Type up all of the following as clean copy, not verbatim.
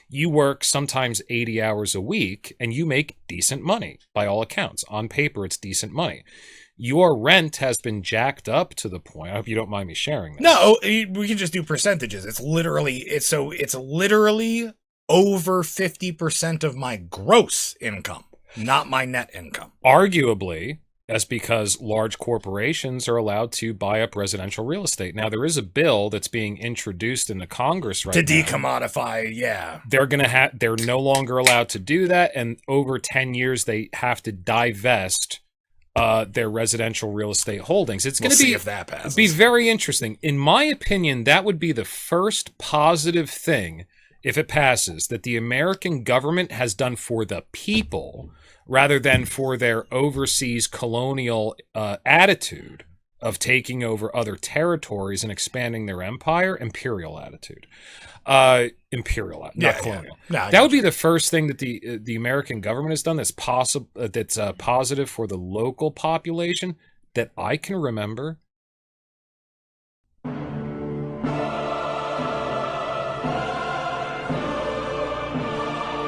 you work sometimes 80 hours a week and you make decent money by all accounts. On paper, it's decent money. Your rent has been jacked up to the point. I hope you don't mind me sharing this. No, we can just do percentages. It's literally over 50% of my gross income, not my net income. Arguably, that's because large corporations are allowed to buy up residential real estate. Now, there is a bill that's being introduced in the Congress right now. To decommodify, yeah. They're no longer allowed to do that, and over 10 years, they have to divest their residential real estate holdings. It's going to see if that passes. Be very interesting. In my opinion, that would be the first positive thing, if it passes, that the American government has done for the people rather than for their overseas colonial attitude of taking over other territories and expanding their empire. Imperial attitude. Imperial, not colonial. Yeah. No, that would be the first thing that the American government has done that's possible, that's positive for the local population that I can remember.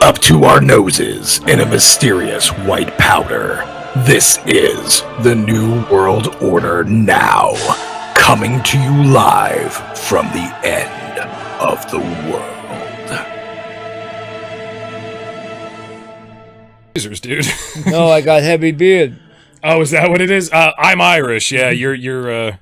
Up to our noses in a mysterious white powder. This is the New World Order now, coming to you live from the end of the world. Dude. No, I got heavy beard. Oh, is that what it is? I'm Irish. Yeah, you're you're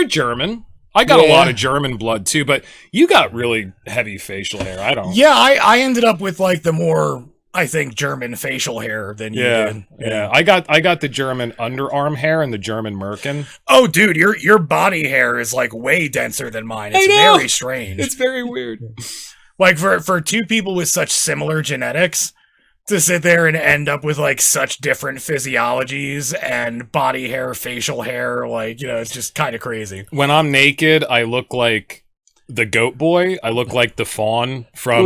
German. I got a lot of German blood too, but you got really heavy facial hair. I don't. Yeah, I ended up with like the more, I think, German facial hair than you did. Yeah. I got the German underarm hair and the German merkin. Oh, dude, your body hair is like way denser than mine. It's very strange. It's very weird. Like for two people with such similar genetics to sit there and end up with like such different physiologies and body hair, facial hair, like, it's just kind of crazy. When I'm naked, I look like the goat boy. I look like the fawn from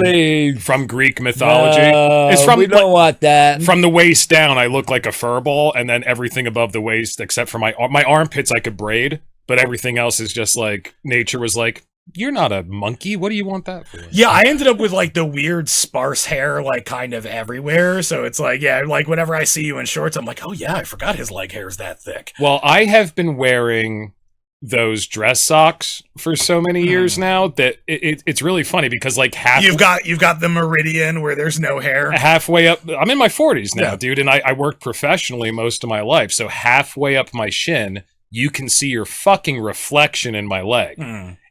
Greek mythology. It's from, we don't want that. From the waist down, I look like a furball, and then everything above the waist, except for my armpits, I could braid, but everything else is just like nature was like, you're not a monkey. What do you want that for? Yeah, I ended up with like the weird sparse hair, like kind of everywhere. So it's like, like whenever I see you in shorts, I'm like, oh yeah, I forgot his leg hair is that thick. Well, I have been wearing those dress socks for so many years now that it's really funny because like you've got the meridian where there's no hair. Halfway up, I'm in my 40s now, dude, and I worked professionally most of my life. So halfway up my shin, you can see your fucking reflection in my leg.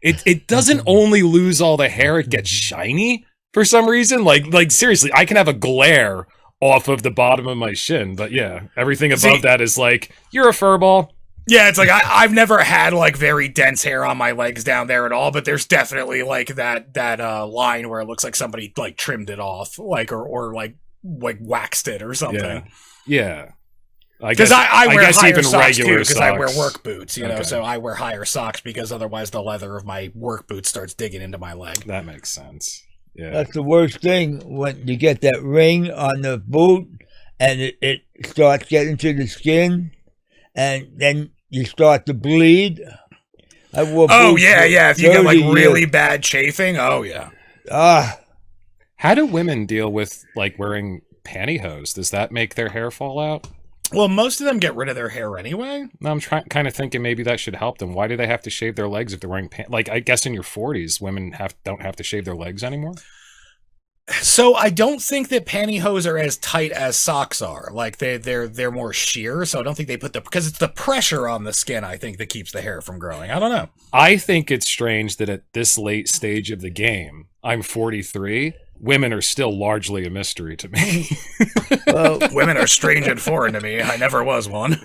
It doesn't only lose all the hair, it gets shiny for some reason. Like seriously, I can have a glare off of the bottom of my shin, but yeah, everything above that is like, you're a furball. Yeah, it's like I've never had like very dense hair on my legs down there at all, but there's definitely like that line where it looks like somebody like trimmed it off, like or like waxed it or something. Yeah. Because I wear higher socks too, because I wear socks. work boots, so I wear higher socks because otherwise the leather of my work boot starts digging into my leg. That makes sense. Yeah, that's the worst thing when you get that ring on the boot and it starts getting to the skin, and then you start to bleed. I wore boots if you get like really bad chafing, How do women deal with like wearing pantyhose? Does that make their hair fall out? Well, most of them get rid of their hair anyway. No, I'm kind of thinking maybe that should help them. Why do they have to shave their legs if they're wearing pants? Like, I guess in your 40s, women don't have to shave their legs anymore? So I don't think that pantyhose are as tight as socks are. Like they're more sheer, so I don't think they put because it's the pressure on the skin, I think, that keeps the hair from growing. I don't know. I think it's strange that at this late stage of the game, I'm 43, women are still largely a mystery to me. Well, women are strange and foreign to me. I never was one.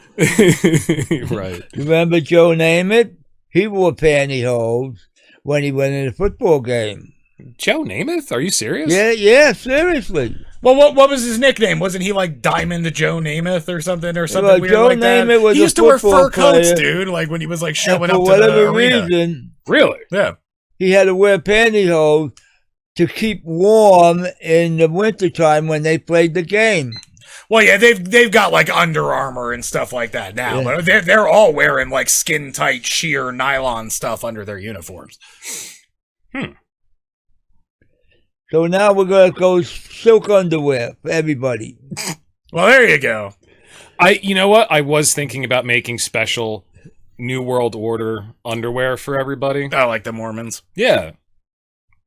Right. Remember Joe Namath? He wore pantyhose when he went in a football game. Joe Namath? Are you serious? Yeah, seriously. Well, what was his nickname? Wasn't he like Diamond Joe Namath or something weird Joe like Namath that? Was he used to wear fur coats, player. dude. Like when he was like showing up to whatever the arena. reason, really? Yeah. He had to wear pantyhose to keep warm in the wintertime when they played the game. Well, yeah, they've got like Under Armour and stuff like that now, but they're all wearing like skin tight sheer nylon stuff under their uniforms. So now we're gonna go silk underwear for everybody. Well, there you go. You know what? I was thinking about making special New World Order underwear for everybody. I like the Mormons. Yeah.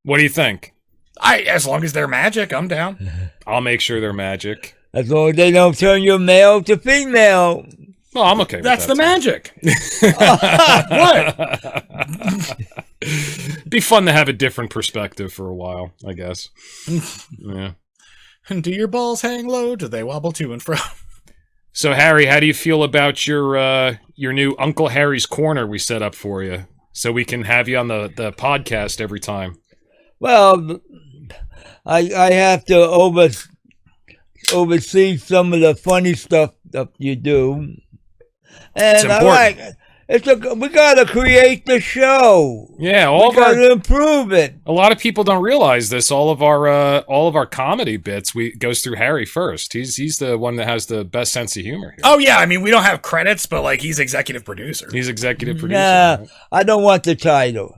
What do you think? As long as they're magic, I'm down. I'll make sure they're magic. As long as they don't turn your male to female. Well, I'm okay with That's that. the magic. What? Be fun to have a different perspective for a while, I guess. Yeah. And do your balls hang low? Do they wobble to and fro? So, Harry, how do you feel about your new Uncle Harry's Corner we set up for you, so we can have you on the podcast every time? Well, I have to oversee some of the funny stuff that you do, and I like we gotta create the show. Yeah, we gotta improve it. A lot of people don't realize this. All of our comedy bits goes through Harry first. He's the one that has the best sense of humor here. Oh yeah, I mean we don't have credits, but like he's executive producer. He's executive producer. Nah, right? I don't want the title.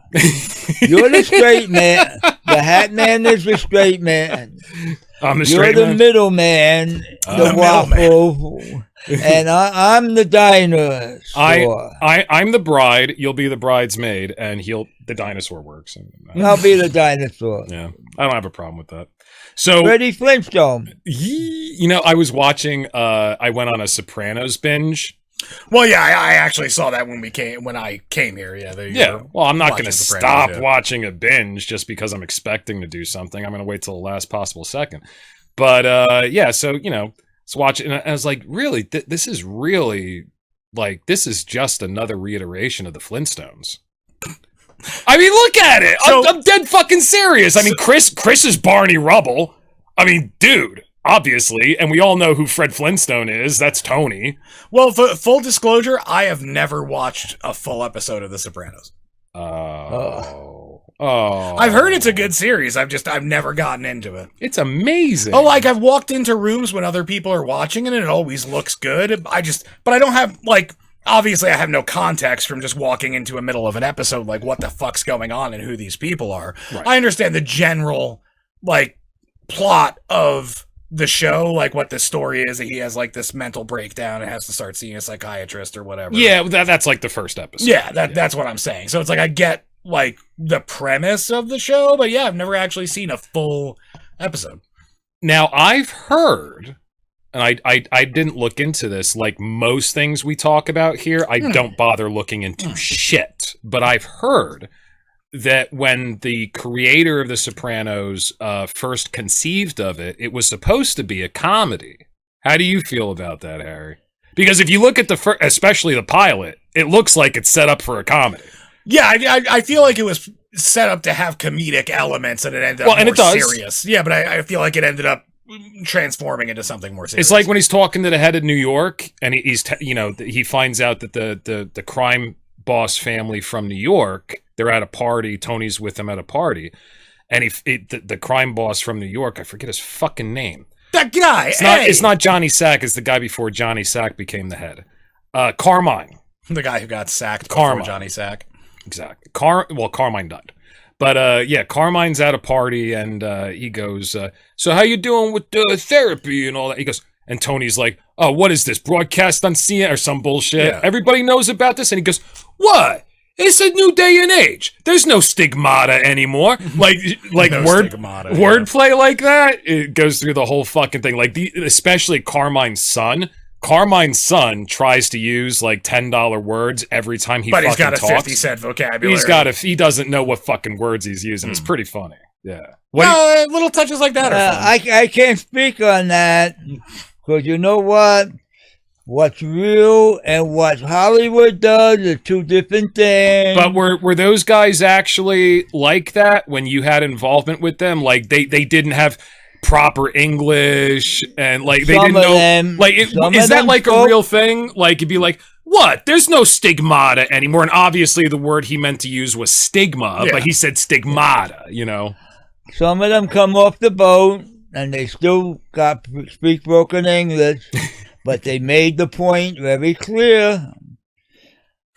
You're the straight man. The Hatman is the straight man. I'm the You're straight the man. middleman, the waffle, and I'm the dinosaur. I'm the bride. You'll be the bridesmaid, and the dinosaur works. I'll be the dinosaur. Yeah, I don't have a problem with that. So, Freddie Flintstone. you know, I was watching. I went on a Sopranos binge. Well, yeah, I actually saw that when I came here. Yeah, Well, I'm not going to watching Sopranos, stop yeah. watching a binge just because I'm expecting to do something. I'm going to wait till the last possible second. But yeah, so you know, let's watch it. And I was like, really, this is really like this is just another reiteration of the Flintstones. I mean, look at it. I'm dead fucking serious. I mean, Chris is Barney Rubble. I mean, dude. Obviously, and we all know who Fred Flintstone is. That's Tony. Well, for full disclosure, I have never watched a full episode of The Sopranos. Oh. I've heard it's a good series. I've never gotten into it. It's amazing. Oh, like I've walked into rooms when other people are watching it and it always looks good. But I don't have obviously I have no context from just walking into a middle of an episode, like what the fuck's going on and who these people are. Right. I understand the general plot of the show, like what the story is, that he has like this mental breakdown and has to start seeing a psychiatrist or whatever. Yeah, that's like the first episode. Yeah, that's what I'm saying. So it's like I get like the premise of the show, but yeah, I've never actually seen a full episode. Now I've heard, and I didn't look into this, like most things we talk about here, I don't bother looking into shit. But I've heard that when the creator of The Sopranos first conceived of it, it was supposed to be a comedy. How do you feel about that, Harry? Because if you look at especially the pilot, it looks like it's set up for a comedy. Yeah, I feel like it was set up to have comedic elements, and it ended up more serious. Yeah, but I feel like it ended up transforming into something more serious. It's like when he's talking to the head of New York, and he finds out that the crime boss family from New York, they're at a party. Tony's with them at a party, and the crime boss from New York, I forget his fucking name. That guy. It's not Johnny Sack. It's the guy before Johnny Sack became the head. Carmine, the guy who got sacked Carmine. Before Johnny Sack. Exactly. Carmine died. But yeah, Carmine's at a party, and he goes, "So how you doing with therapy and all that?" He goes, and Tony's like, "Oh, what is this, broadcast on CNN or some bullshit? Yeah. Everybody knows about this." And he goes, "What? It's a new day and age. There's no stigmata anymore." Like no wordplay like that. It goes through the whole fucking thing. Like especially Carmine's son. Carmine's son tries to use like $10 words every time he fucking talks. But he's got a 50-cent vocabulary. He doesn't know what fucking words he's using. It's pretty funny. Yeah. Little touches like that are fun. I can't speak on that because you know what? What's real and what Hollywood does are two different things. But were those guys actually like that when you had involvement with them? Like they didn't have proper English and like they didn't know. Like is that like a real thing? Like you'd be like, what? There's no stigmata anymore. And obviously the word he meant to use was stigma, but he said stigmata. You know. Some of them come off the boat and they still speak broken English. But they made the point very clear.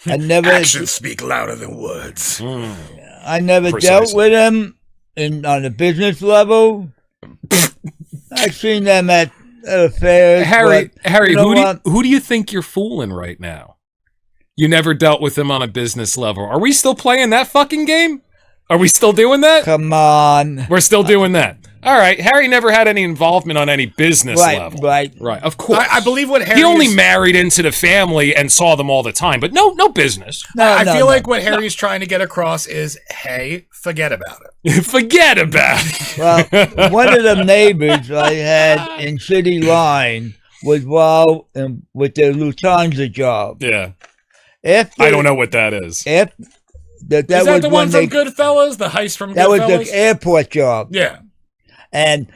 Actions speak louder than words. I never dealt with them on the business level. I've seen them at affairs. Harry, you know who do you think you're fooling right now? You never dealt with him on a business level. Are we still playing that fucking game? Are we still doing that? Come on. We're still doing that. All right. Harry never had any involvement on any business level. Right. Of course. I believe what Harry he only married into the family and saw them all the time, but no business. I feel like what Harry's trying to get across is, hey, forget about it. Forget about it. Well, one of the neighbors I had in City Line was involved with the Lufthansa job. Yeah. I don't know what that is. That is that the one from Goodfellas? The heist from Goodfellas? That was the airport job. Yeah. And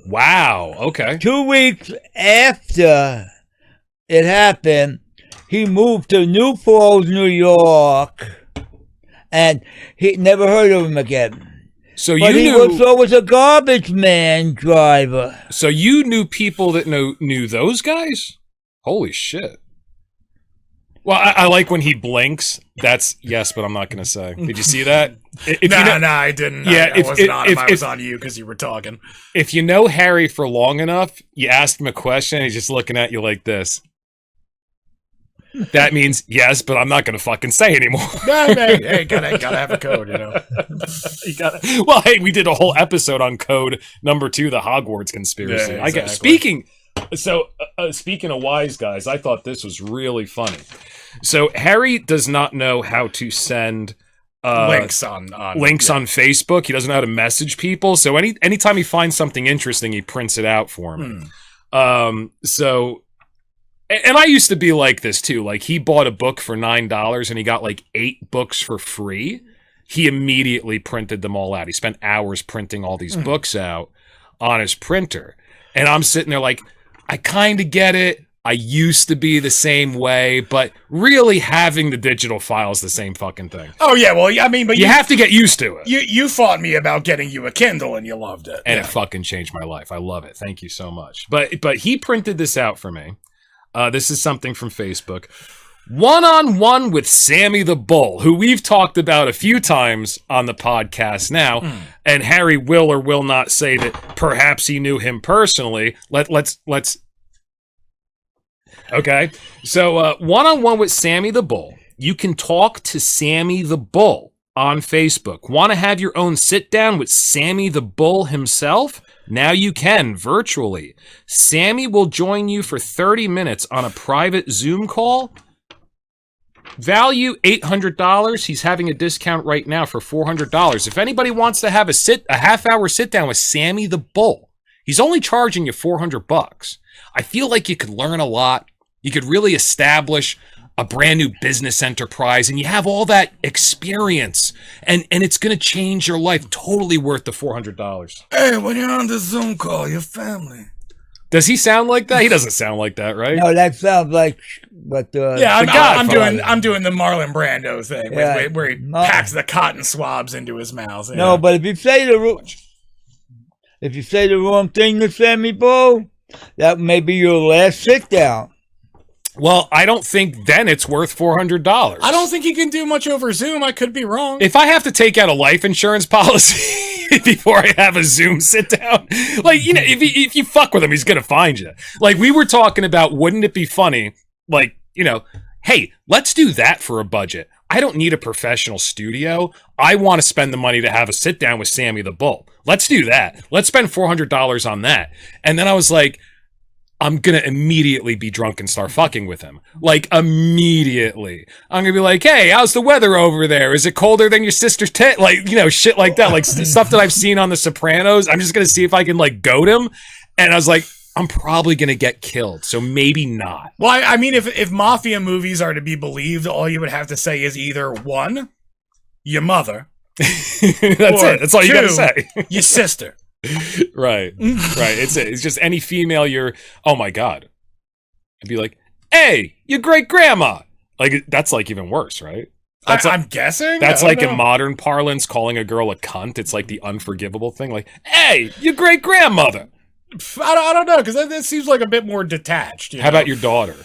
wow. Okay. 2 weeks after it happened, he moved to New Falls, New York, and he never heard of him again. So he was a garbage man driver. So you knew people that knew those guys? Holy shit. Well, I like when he blinks. That's yes, but I'm not going to say. Did you see that? No, I didn't. Yeah, I wasn't on him. I was on you because you were talking. If you know Harry for long enough, you ask him a question, and he's just looking at you like this. That means yes, but I'm not going to fucking say anymore. No, man. Hey, gotta have a code, you know. Well, hey, we did a whole episode on code number 2, the Hogwarts conspiracy. Yeah, exactly. Speaking of wise guys, I thought this was really funny. So Harry does not know how to send links on Facebook. He doesn't know how to message people. So anytime he finds something interesting, he prints it out for me. And I used to be like this too. Like he bought a book for $9 and he got like 8 books for free. He immediately printed them all out. He spent hours printing all these books out on his printer. And I'm sitting there like, I kind of get it. I used to be the same way, but really having the digital file is the same fucking thing. Oh yeah, well, I mean, but you have to get used to it. You fought me about getting you a Kindle, and you loved it, and it fucking changed my life. I love it. Thank you so much. But he printed this out for me. This is something from Facebook. One-on-one with Sammy the Bull, who we've talked about a few times on the podcast now, and Harry will or will not say that perhaps he knew him personally. Let's. Okay, so one-on-one with Sammy the Bull. You can talk to Sammy the Bull on Facebook. Want to have your own sit-down with Sammy the Bull himself? Now you can, virtually. Sammy will join you for 30 minutes on a private Zoom call. Value $800. He's having a discount right now for $400. If anybody wants to have a half-hour sit-down with Sammy the Bull, he's only charging you $400. I feel like you could learn a lot. You could really establish a brand new business enterprise, and you have all that experience, and it's going to change your life. Totally worth the $400. Hey, when you're on the Zoom call, your family. Does he sound like that? He doesn't sound like that, right? No, that sounds like what I'm doing the Marlon Brando thing where he packs the cotton swabs into his mouth. No, but if you say the wrong thing to Sammy Bull, that may be your last sit down. Well, I don't think then it's worth $400. I don't think you can do much over Zoom. I could be wrong. If I have to take out a life insurance policy before I have a Zoom sit down, like, you know, if you fuck with him, he's going to find you. Like, we were talking about, wouldn't it be funny? Like, you know, hey, let's do that for a budget. I don't need a professional studio. I want to spend the money to have a sit down with Sammy the Bull. Let's do that. Let's spend $400 on that. And then I was like, I'm going to immediately be drunk and start fucking with him. Like, immediately. I'm going to be like, hey, how's the weather over there? Is it colder than your sister's tit? Like, you know, shit like that. Like, stuff that I've seen on The Sopranos. I'm just going to see if I can, like, goad him. And I was like, I'm probably going to get killed, so maybe not. Well, I mean, if mafia movies are to be believed, all you would have to say is either, 1, your mother. That's it. That's all you got to say. Your sister. Right. It's just any female oh my God. I'd be like, hey, your great grandma. Like, that's like even worse, right? I'm guessing. That's like in modern parlance, calling a girl a cunt. It's like the unforgivable thing. Like, hey, your great grandmother. I don't know, because that seems like a bit more detached. How about your daughter?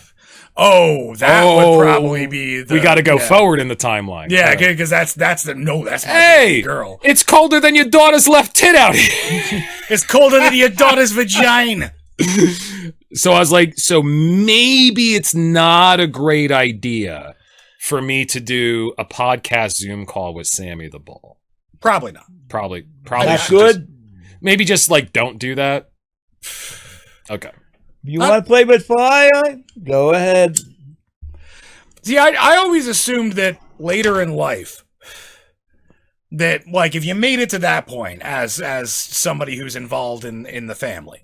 Oh, that would probably be the... We got to go forward in the timeline. Yeah, because that's my Hey, girl. It's colder than your daughter's left tit out here. It's colder than your daughter's vagina. So I was like, so maybe it's not a great idea for me to do a podcast Zoom call with Sammy the Bull. Probably not. Probably. That's good. Maybe just like don't do that. Okay. You want to play with fire? Go ahead. See, I always assumed that later in life, that like if you made it to that point as somebody who's involved in the family,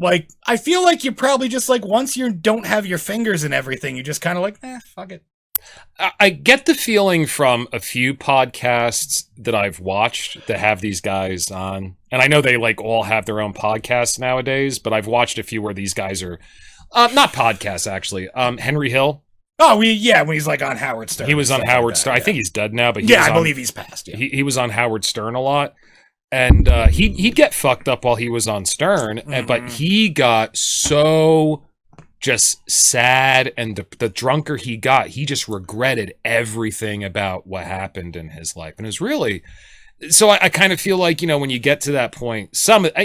like I feel like you probably just like once you don't have your fingers and everything, you just kind of like, fuck it. I get the feeling from a few podcasts that I've watched that have these guys on, and I know they like all have their own podcasts nowadays, but I've watched a few where these guys are not podcasts actually. Henry Hill. Oh, when he's like on Howard Stern. He was on Howard Stern. Yeah. I think he's dead now, but I believe he's passed. Yeah. He was on Howard Stern a lot, and he'd get fucked up while he was on Stern, but he got so just sad, and the drunker he got, he just regretted everything about what happened in his life, and it was really. So I kind of feel like, when you get to that point,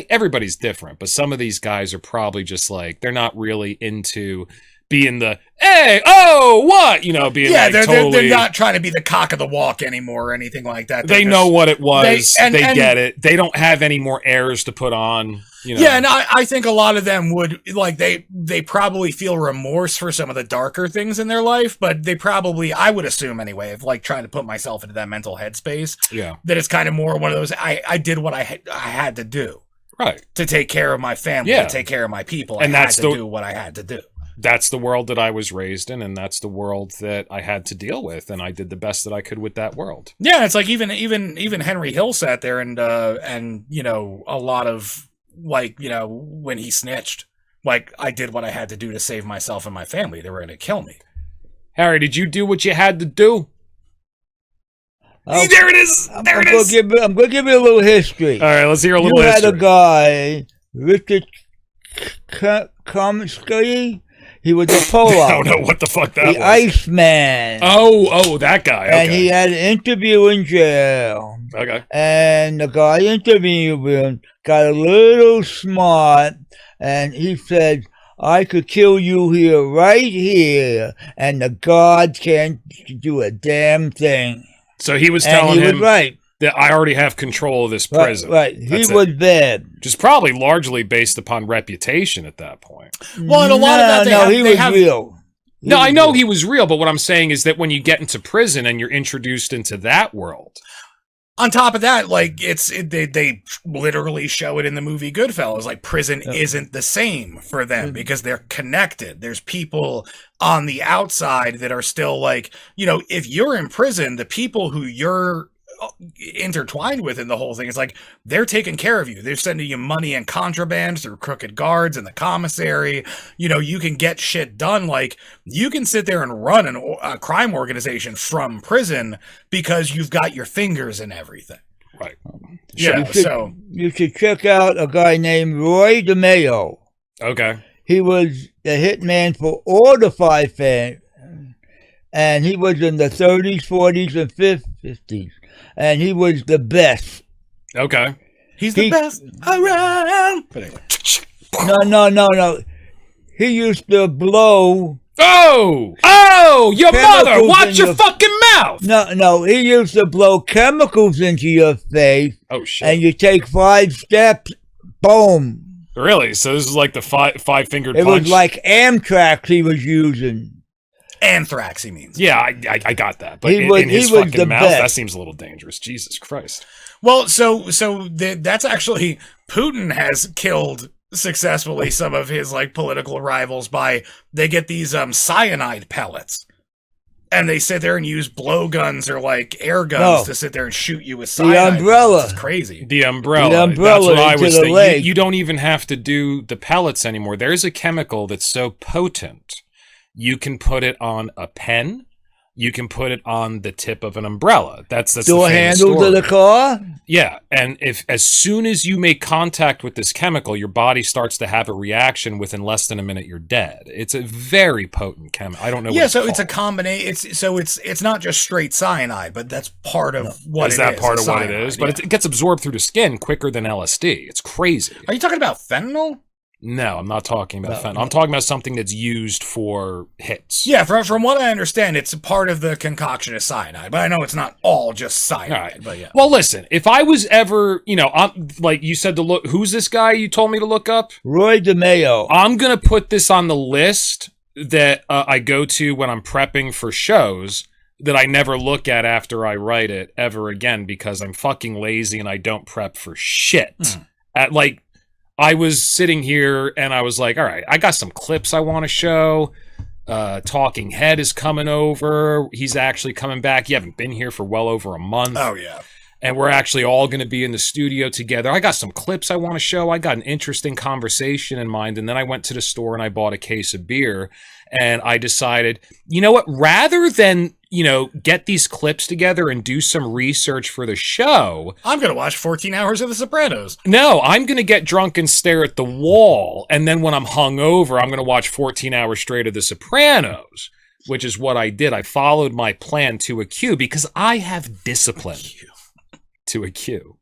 everybody's different, but some of these guys are probably just like they're not really into being the hey, oh, what, being they're not trying to be the cock of the walk anymore or anything like that. They know what it was. They get it. They don't have any more airs to put on. Yeah, and I think a lot of them would like they probably feel remorse for some of the darker things in their life, but they probably, I would assume anyway, of like trying to put myself into that mental headspace. Yeah, that it's kind of more one of those. I did what I had to do. Right. To take care of my family, to take care of my people, and I had to do what I had to do. That's the world that I was raised in, and that's the world that I had to deal with, and I did the best that I could with that world. Yeah, it's like even Henry Hill sat there and a lot of like, when he snitched, like I did what I had to do to save myself and my family. They were going to kill me. Harry, did you do what you had to do? There it is. I'm going to give you a little history. All right, let's hear a little history. You had a guy, Richard Komsky. He was a polo. I don't know what the fuck that was. The Iceman. Oh, that guy. Okay. And he had an interview in jail. Okay. And the guy interviewed him got a little smart, and he said, I could kill you here, right here, and the gods can't do a damn thing. So he was telling him right. that I already have control of this prison. Right. He was bad. Which is probably largely based upon reputation at that point. Well, and a lot of that he was real. I know he was real, but what I'm saying is that when you get into prison and you're introduced into that world. On top of that, like they literally show it in the movie Goodfellas. Like prison isn't the same for them because they're connected. There's people on the outside that are still like, if you're in prison, the people who you're intertwined with in the whole thing, it's like they're taking care of you. They're sending you money and contraband through crooked guards in the commissary. You can get shit done. Like you can sit there and run a crime organization from prison because you've got your fingers in everything. Right. Yeah. You should check out a guy named Roy DeMeo. Okay. He was the hitman for all the five families, and he was in the 30s, 40s, and 50s. And he was the best. Okay. He's the best around. But anyway. No. He used to blow. Oh, your mother. Watch your fucking mouth. No. He used to blow chemicals into your face. Oh, shit. And you take 5 steps, boom. Really? So this is like the five-fingered punch? It was like Amtrak he was using. Anthrax, he means. Yeah, I got that. But in his fucking mouth, that seems a little dangerous. Jesus Christ. Well, so that's actually, Putin has killed successfully some of his like political rivals they get these cyanide pellets. And they sit there and use blowguns or like air guns to sit there and shoot you with cyanide. The umbrella. It's crazy. The umbrella. That's what I was thinking. You don't even have to do the pellets anymore. There's a chemical that's so potent. You can put it on a pen, you can put it on the tip of an umbrella. That's the Door famous handle story. to the car? Yeah, and if as soon as you make contact with this chemical, your body starts to have a reaction. Within less than a minute, you're dead. It's a very potent chemical. I don't know. Yeah, what so it's a called. combination. It's not just straight cyanide, but that's part of what it is. Is that part of what it cyanide, is? But it gets absorbed through the skin quicker than LSD. It's crazy. Are you talking about fentanyl? No, I'm not talking about fentanyl. I'm talking about something that's used for hits. Yeah, from what I understand, it's a part of the concoction of cyanide, but I know it's not all just cyanide. All right. But yeah. Well, listen, if I was ever, I'm like you said to look, who's this guy you told me to look up? Roy DeMeo. I'm going to put this on the list that I go to when I'm prepping for shows that I never look at after I write it ever again because I'm fucking lazy and I don't prep for shit. I was sitting here and I was like, all right, I got some clips I want to show. Talking Head is coming over. He's actually coming back. You haven't been here for well over a month. Oh, yeah. And we're actually all going to be in the studio together. I got some clips I want to show. I got an interesting conversation in mind. And then I went to the store and I bought a case of beer. And I decided, you know what? Rather than, get these clips together and do some research for the show, I'm going to watch 14 hours of The Sopranos. no, I'm going to get drunk and stare at the wall. And then when I'm hungover, I'm going to watch 14 hours straight of The Sopranos, which is what I did. I followed my plan to a Q because I have discipline. To a Q.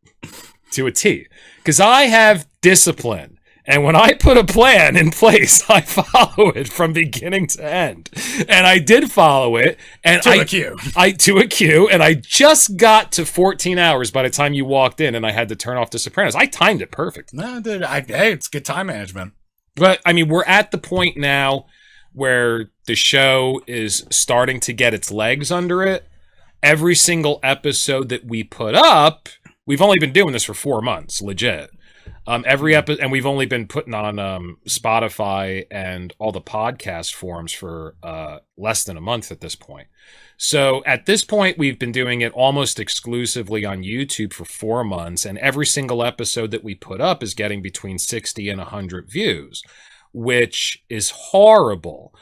To a T. Because I have discipline. And when I put a plan in place, I follow it from beginning to end. And I did follow it. And To a Q. To a Q. And I just got to 14 hours by the time you walked in and I had to turn off The Sopranos. I timed it perfect. No, dude, hey, it's good time management. But, I mean, we're at the point now where the show is starting to get its legs under it. Every single episode that we put up, we've only been doing this for 4 months, legit. Every episode, and we've only been putting on Spotify and all the podcast forums for less than a month at this point. So at this point, we've been doing it almost exclusively on YouTube for 4 months, and every single episode that we put up is getting between 60 and 100 views, which is horrible.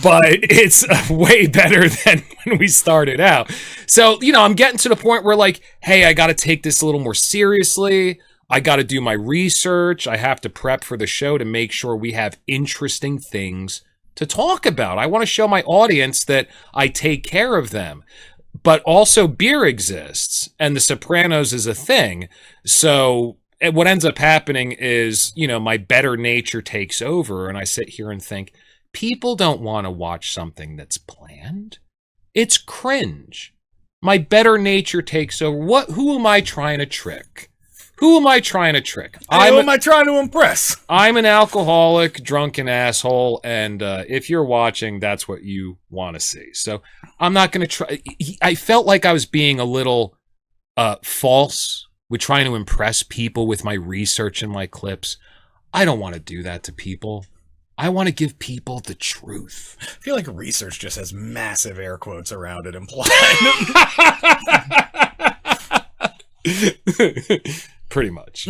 But it's way better than when we started out. So, I'm getting to the point where like, hey, I got to take this a little more seriously. I got to do my research. I have to prep for the show to make sure we have interesting things to talk about. I want to show my audience that I take care of them. But also beer exists and The Sopranos is a thing. So what ends up happening is, my better nature takes over and I sit here and think, people don't want to watch something that's planned. It's cringe. My better nature takes over. Who am I trying to trick? Who am I trying to trick? Who am I trying to impress? I'm an alcoholic, drunken asshole, and if you're watching, that's what you want to see. So I'm not going to try. I felt like I was being a little false with trying to impress people with my research and my clips. I don't want to do that to people. I want to give people the truth. I feel like research just has massive air quotes around it implied. Pretty much.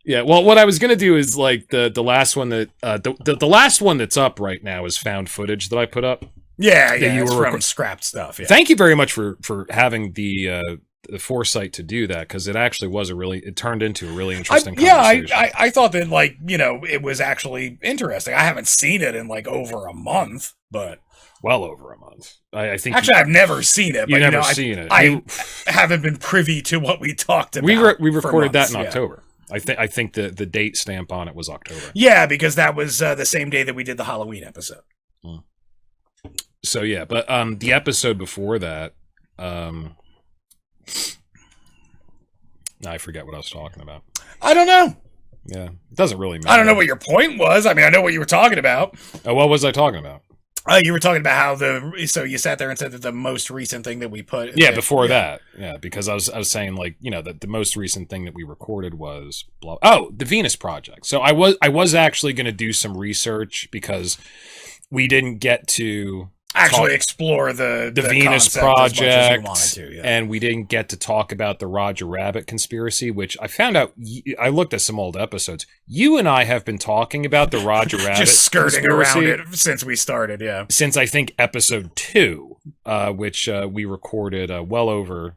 Yeah. Well, what I was gonna do is like the last one that the last one that's up right now is found footage that I put up. Yeah, you it's were from scrapped stuff. Yeah. Thank you very much for having the foresight to do that because it actually was it turned into a really interesting conversation. I thought that it was actually interesting. I haven't seen it in like over a month, but well over a month. I think actually I've never seen it. You've but, never seen it. I haven't been privy to what we talked about. We recorded that in yeah. October. I think the date stamp on it was October. Yeah, because that was the same day that we did the Halloween episode. So yeah, but the episode before that, I forget what I was talking about. I don't know. Yeah, it doesn't really matter. I don't know what your point was. I mean, I know what you were talking about. What was I talking about? You were talking about how so you sat there and said that the most recent thing that we put. Yeah, before that. Yeah, because I was saying like, that the most recent thing that we recorded was the Venus Project. So I was actually going to do some research because we didn't get to actually explore the Venus concept as much as we Project, wanted to, yeah. and we didn't get to talk about the Roger Rabbit conspiracy, which I found out. I looked at some old episodes. You and I have been talking about the Roger Rabbit just skirting conspiracy around it since we started, yeah. since I think episode 2, which we recorded well over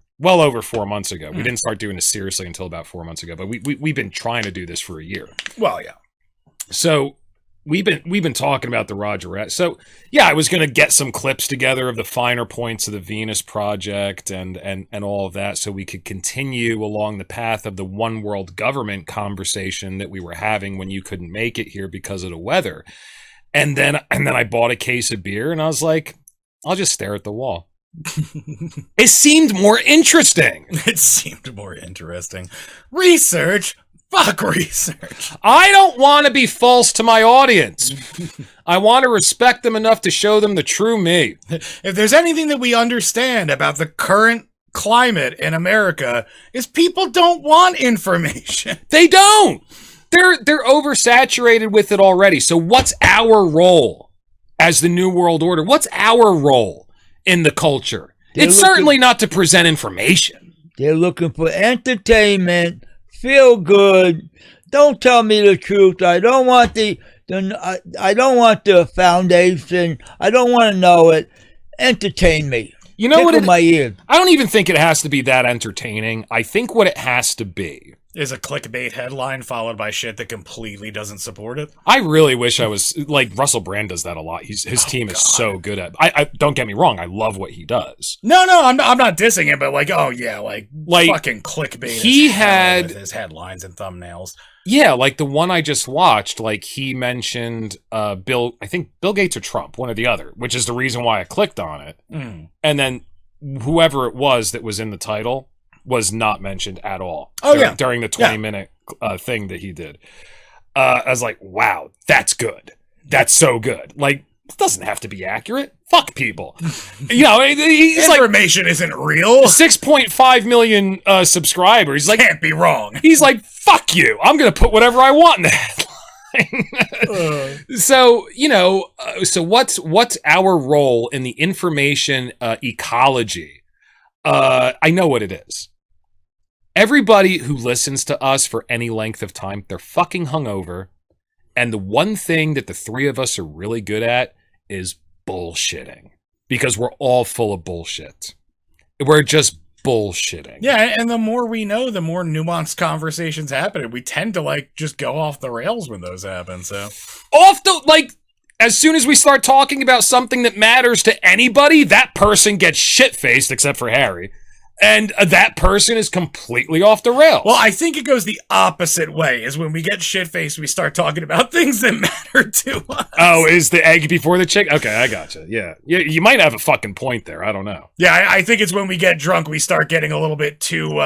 4 months ago. We didn't start doing this seriously until about 4 months ago, but we've been trying to do this for a year. Well, yeah. So we've been talking about the Roger Rabbit. So yeah, I was going to get some clips together of the finer points of the Venus Project and all of that, so we could continue along the path of the one world government conversation that we were having when you couldn't make it here because of the weather. And then I bought a case of beer and I was like, I'll just stare at the wall. It seemed more interesting. It seemed more interesting. Research? Fuck research. I don't want to be false to my audience. I want to respect them enough to show them the true me. If there's anything that we understand about the current climate in America, is people don't want information. They don't. They're oversaturated with it already. So what's our role as the New World Order? What's our role in the culture? It's certainly not to present information. They're looking for entertainment, feel good. Don't tell me the truth. I don't want I don't want the foundation. I don't want to know it. Entertain me. You know what? My ears. I don't even think it has to be that entertaining. I think what it has to be is a clickbait headline followed by shit that completely doesn't support it. I really wish I was like Russell Brand does that a lot. His team is so good at. I don't get me wrong. I love what he does. No, I'm not dissing him, but like fucking clickbait. He had with his headlines and thumbnails. Yeah, like the one I just watched. Like he mentioned Bill. I think Bill Gates or Trump, one or the other, which is the reason why I clicked on it. And then whoever it was that was in the title was not mentioned at all. During the 20-minute thing that he did. I was like, wow, that's good. That's so good. Like, it doesn't have to be accurate. Fuck people. You know, he's information isn't real. 6.5 million subscribers. Like, can't be wrong. He's like, fuck you. I'm going to put whatever I want in the headline. So, you know, so what's our role in the information ecology? I know what it is. Everybody who listens to us for any length of time, they're fucking hungover. And the one thing that the three of us are really good at is bullshitting. Because we're all full of bullshit. We're just bullshitting. Yeah, and the more we know, the more nuanced conversations happen. And we tend to, like, just go off the rails when those happen, so. As soon as we start talking about something that matters to anybody, that person gets shit-faced, except for Harry. And that person is completely off the rails. Well, I think it goes the opposite way. Is when we get shit-faced, we start talking about things that matter to us. Oh, is the egg before the chicken? Okay, I gotcha. Yeah, you might have a fucking point there. I don't know. Yeah, I think it's when we get drunk, we start getting a little bit too,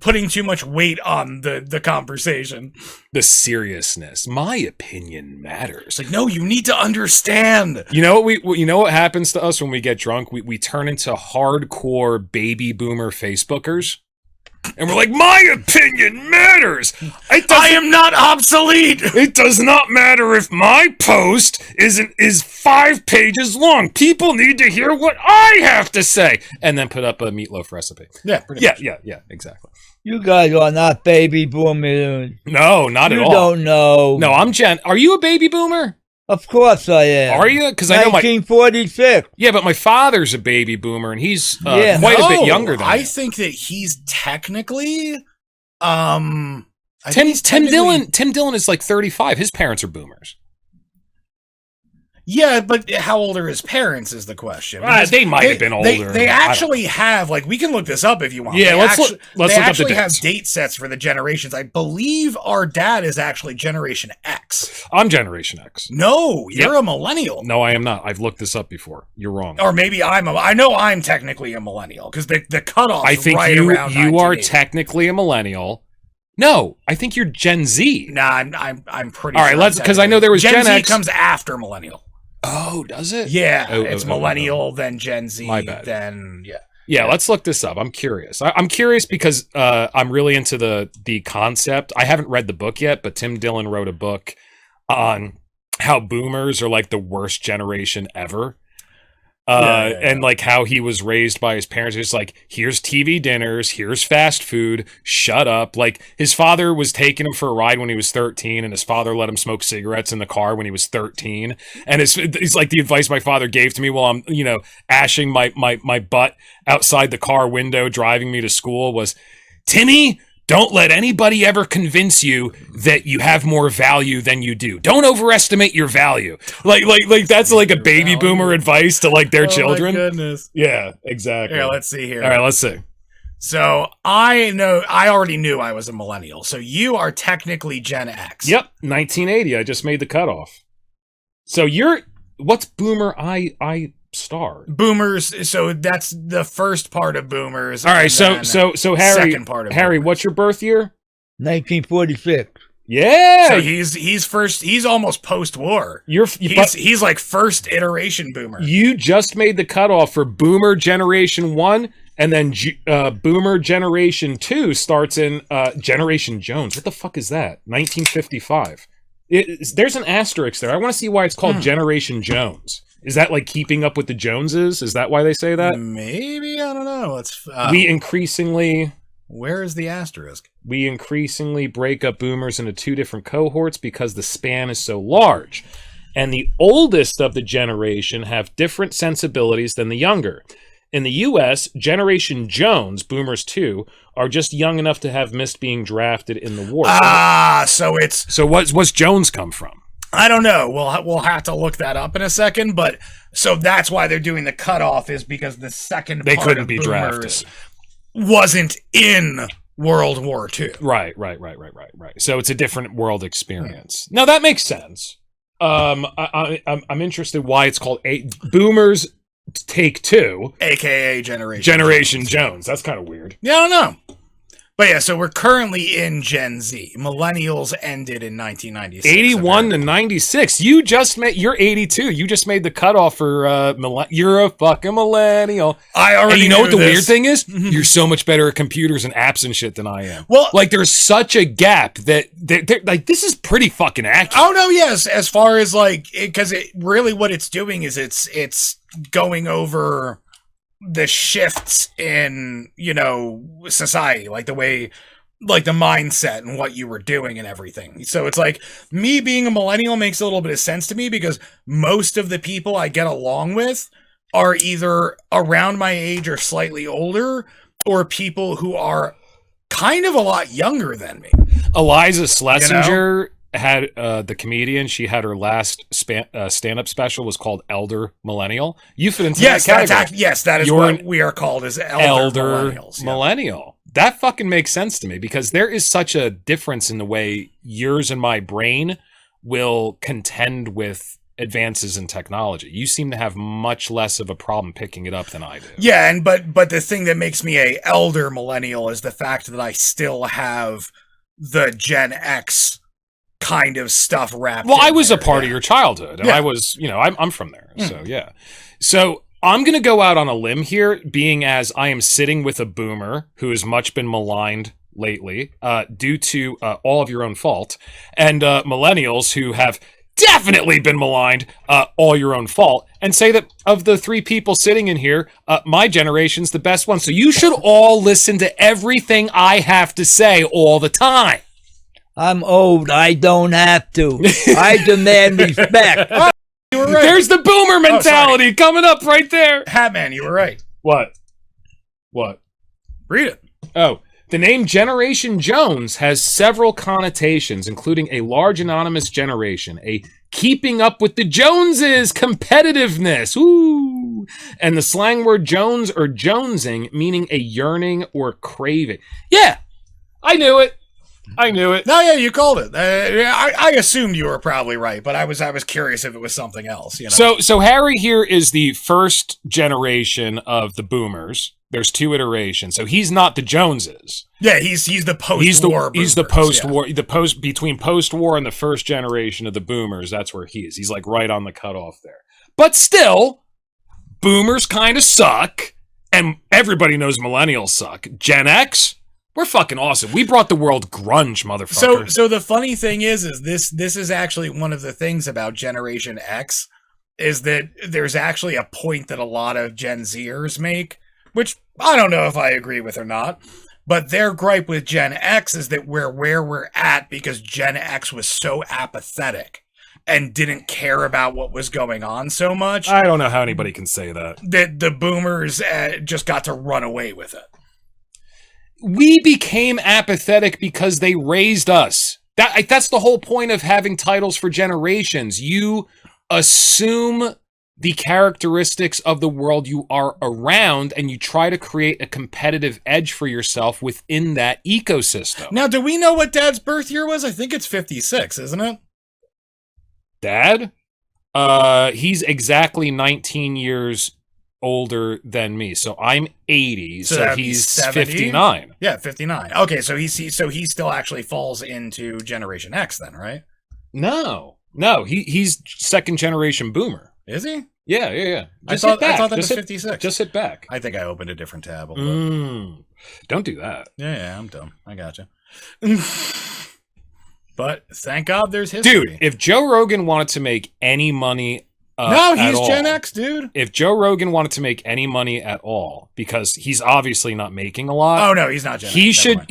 putting too much weight on the conversation. The seriousness. My opinion matters. It's like, no, you need to understand. You know what happens to us when we get drunk? We turn into hardcore baby boomer Facebookers. And we're like, my opinion matters. I am not obsolete. It does not matter if my post is 5 pages long. People need to hear what I have to say. And then put up a meatloaf recipe. Yeah, pretty much. Yeah, exactly. You guys are not baby boomers. No, not at all. You don't know. No, I'm Jen. Are you a baby boomer? Of course I am. Are you? Because I know 1946. Yeah, but my father's a baby boomer, and he's quite a bit younger than me. I think that he's technically, Tim Dillon is like 35. His parents are boomers. Yeah, but how old are his parents is the question. They might have been older. They actually have, like, we can look this up if you want. Yeah, let's look up the dates. They actually have date sets for the generations. I believe our dad is actually Generation X. I'm Generation X. No, you're a millennial. No, I am not. I've looked this up before. You're wrong. Or maybe I know I'm technically a millennial because the cutoff. I think right around you are technically a millennial. No, I think you're Gen Z. Nah, I'm pretty. All right, let's because I know there was Gen Z X comes after millennial. Oh, does it? Yeah, it's millennial, then Gen Z, my bad. Then yeah. Let's look this up. I'm curious. I'm curious because I'm really into the concept. I haven't read the book yet, but Tim Dillon wrote a book on how boomers are like the worst generation ever. and like how he was raised by his parents. It's like, here's TV dinners, here's fast food, shut up. Like his father was taking him for a ride when he was 13, and his father let him smoke cigarettes in the car when he was 13. And it's like the advice my father gave to me while I'm, ashing my butt outside the car window driving me to school was, Timmy, don't let anybody ever convince you that you have more value than you do. Don't overestimate your value. Like that's like a baby boomer advice to like their children. Oh my goodness. Yeah, exactly. Here, let's see here. All right, let's see. So I already knew I was a millennial. So you are technically Gen X. Yep, 1980. I just made the cutoff. So what's boomer I star? Boomers. So that's the first part of boomers. All right. So Harry, second part of Harry, boomers. what's your birth year? 1946. Yeah. So he's first. He's almost post-war. He's like first iteration boomer. You just made the cutoff for Boomer Generation 1, and then Boomer Generation 2 starts in Generation Jones. What the fuck is that? 1955. There's an asterisk there. I want to see why it's called Generation Jones. Is that like keeping up with the Joneses? Is that why they say that? Maybe, I don't know. Where is the asterisk? We increasingly break up boomers into two different cohorts because the span is so large. And the oldest of the generation have different sensibilities than the younger. In the U.S., Generation Jones, Boomers 2, are just young enough to have missed being drafted in the war. So what's Jones come from? I don't know. We'll have to look that up in a second. But so that's why they're doing the cutoff, is because the second they part couldn't of be boomers drafted wasn't in World War II. Right. So it's a different world experience. Now that makes sense. I'm interested why it's called Boomers Take 2, aka Generation Jones. That's kind of weird. Yeah, I don't know. But yeah, so we're currently in Gen Z. Millennials ended in 1996. 81 to 96. You're 82. You just made the cutoff for you're a fucking millennial. I already And you know knew what the this. weird thing is? You're so much better at computers and apps and shit than I am. Well, like there's such a gap that like this is pretty fucking accurate. Oh no, yes. As far as like, because it really what it's doing is it's going over the shifts in, society, like the way, like the mindset and what you were doing and everything. So it's like me being a millennial makes a little bit of sense to me because most of the people I get along with are either around my age or slightly older, or people who are kind of a lot younger than me. Eliza Schlesinger had the comedian. She had her last stand-up special was called Elder Millennial. You fit into that category. That is what we are called as elder millennials. Millennial. That fucking makes sense to me because there is such a difference in the way yours and my brain will contend with advances in technology. You seem to have much less of a problem picking it up than I do. Yeah, but the thing that makes me a elder millennial is the fact that I still have the Gen X kind of stuff wrapped. Well, I was a part of your childhood, and I was, I'm from there, so yeah. So I'm going to go out on a limb here, being as I am sitting with a boomer who has much been maligned lately, due to all of your own fault, and millennials who have definitely been maligned, all your own fault, and say that of the three people sitting in here, my generation's the best one. So you should all listen to everything I have to say all the time. I'm old. I don't have to. I demand respect. You were right. There's the boomer mentality coming up right there. Hatman, you were right. What? Read it. Oh, the name Generation Jones has several connotations, including a large anonymous generation, a keeping up with the Joneses competitiveness, ooh, and the slang word Jones or jonesing, meaning a yearning or craving. Yeah, I knew it. No, yeah, you called it. I assumed you were probably right, but I was curious if it was something else. So Harry here is the first generation of the boomers. There's two iterations, so he's not the Joneses. Yeah, he's the post-war. He's the post-war, between post-war and the first generation of the boomers. That's where he is. He's like right on the cutoff there. But still, boomers kind of suck, and everybody knows millennials suck. Gen X. We're fucking awesome. We brought the world grunge, motherfucker. So the funny thing is this is actually one of the things about Generation X is that there's actually a point that a lot of Gen Zers make, which I don't know if I agree with or not, but their gripe with Gen X is that we're where we're at because Gen X was so apathetic and didn't care about what was going on so much. I don't know how anybody can say that. That the boomers just got to run away with it. We became apathetic because they raised us. That's the whole point of having titles for generations. You assume the characteristics of the world you are around, and you try to create a competitive edge for yourself within that ecosystem. Now, do we know what Dad's birth year was? I think it's 56, isn't it? Dad? He's exactly 19 years older than me. So I'm 80, so he's 70? 59. Yeah, 59. Okay, so he still actually falls into Generation X then, right? No, he's second generation boomer. Is he? Yeah. I thought that was 56. Just hit back. I think I opened a different tab. Don't do that. Yeah, I'm dumb. I gotcha. But thank God there's history. Dude, if Joe Rogan wanted to make any money no, he's all, Gen X, dude. If Joe Rogan wanted to make any money at all, because he's obviously not making a lot. Oh no, he's not Gen X.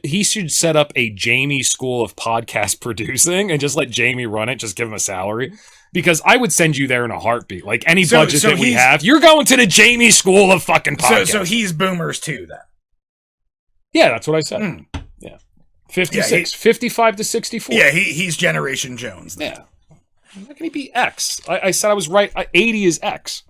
He should set up a Jamie school of podcast producing and just let Jamie run it, just give him a salary. Because I would send you there in a heartbeat. Like any budget that we have, you're going to the Jamie school of fucking podcast. So he's boomers too then. Yeah, that's what I said. Yeah. 56, 55 to 64. Yeah, he's Generation Jones then. Yeah. How can he be X? I said I was right. 80 is X.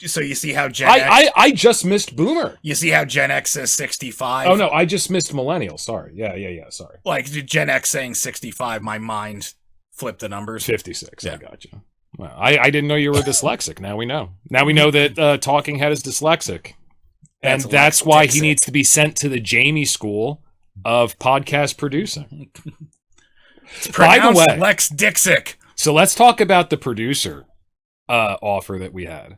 So you see how Gen X... I just missed Boomer. You see how Gen X says 65? Oh, no, I just missed Millennial. Sorry. Yeah, sorry. Like, Gen X saying 65, my mind flipped the numbers. 56, yeah. I got you. Well, I didn't know you were dyslexic. Now we know. Now we know that Talking Head is dyslexic. And that's why he needs to be sent to the Jamie School of Podcast Producing. It's pronounced by the way, Lex Dixick. So let's talk about the producer offer that we had.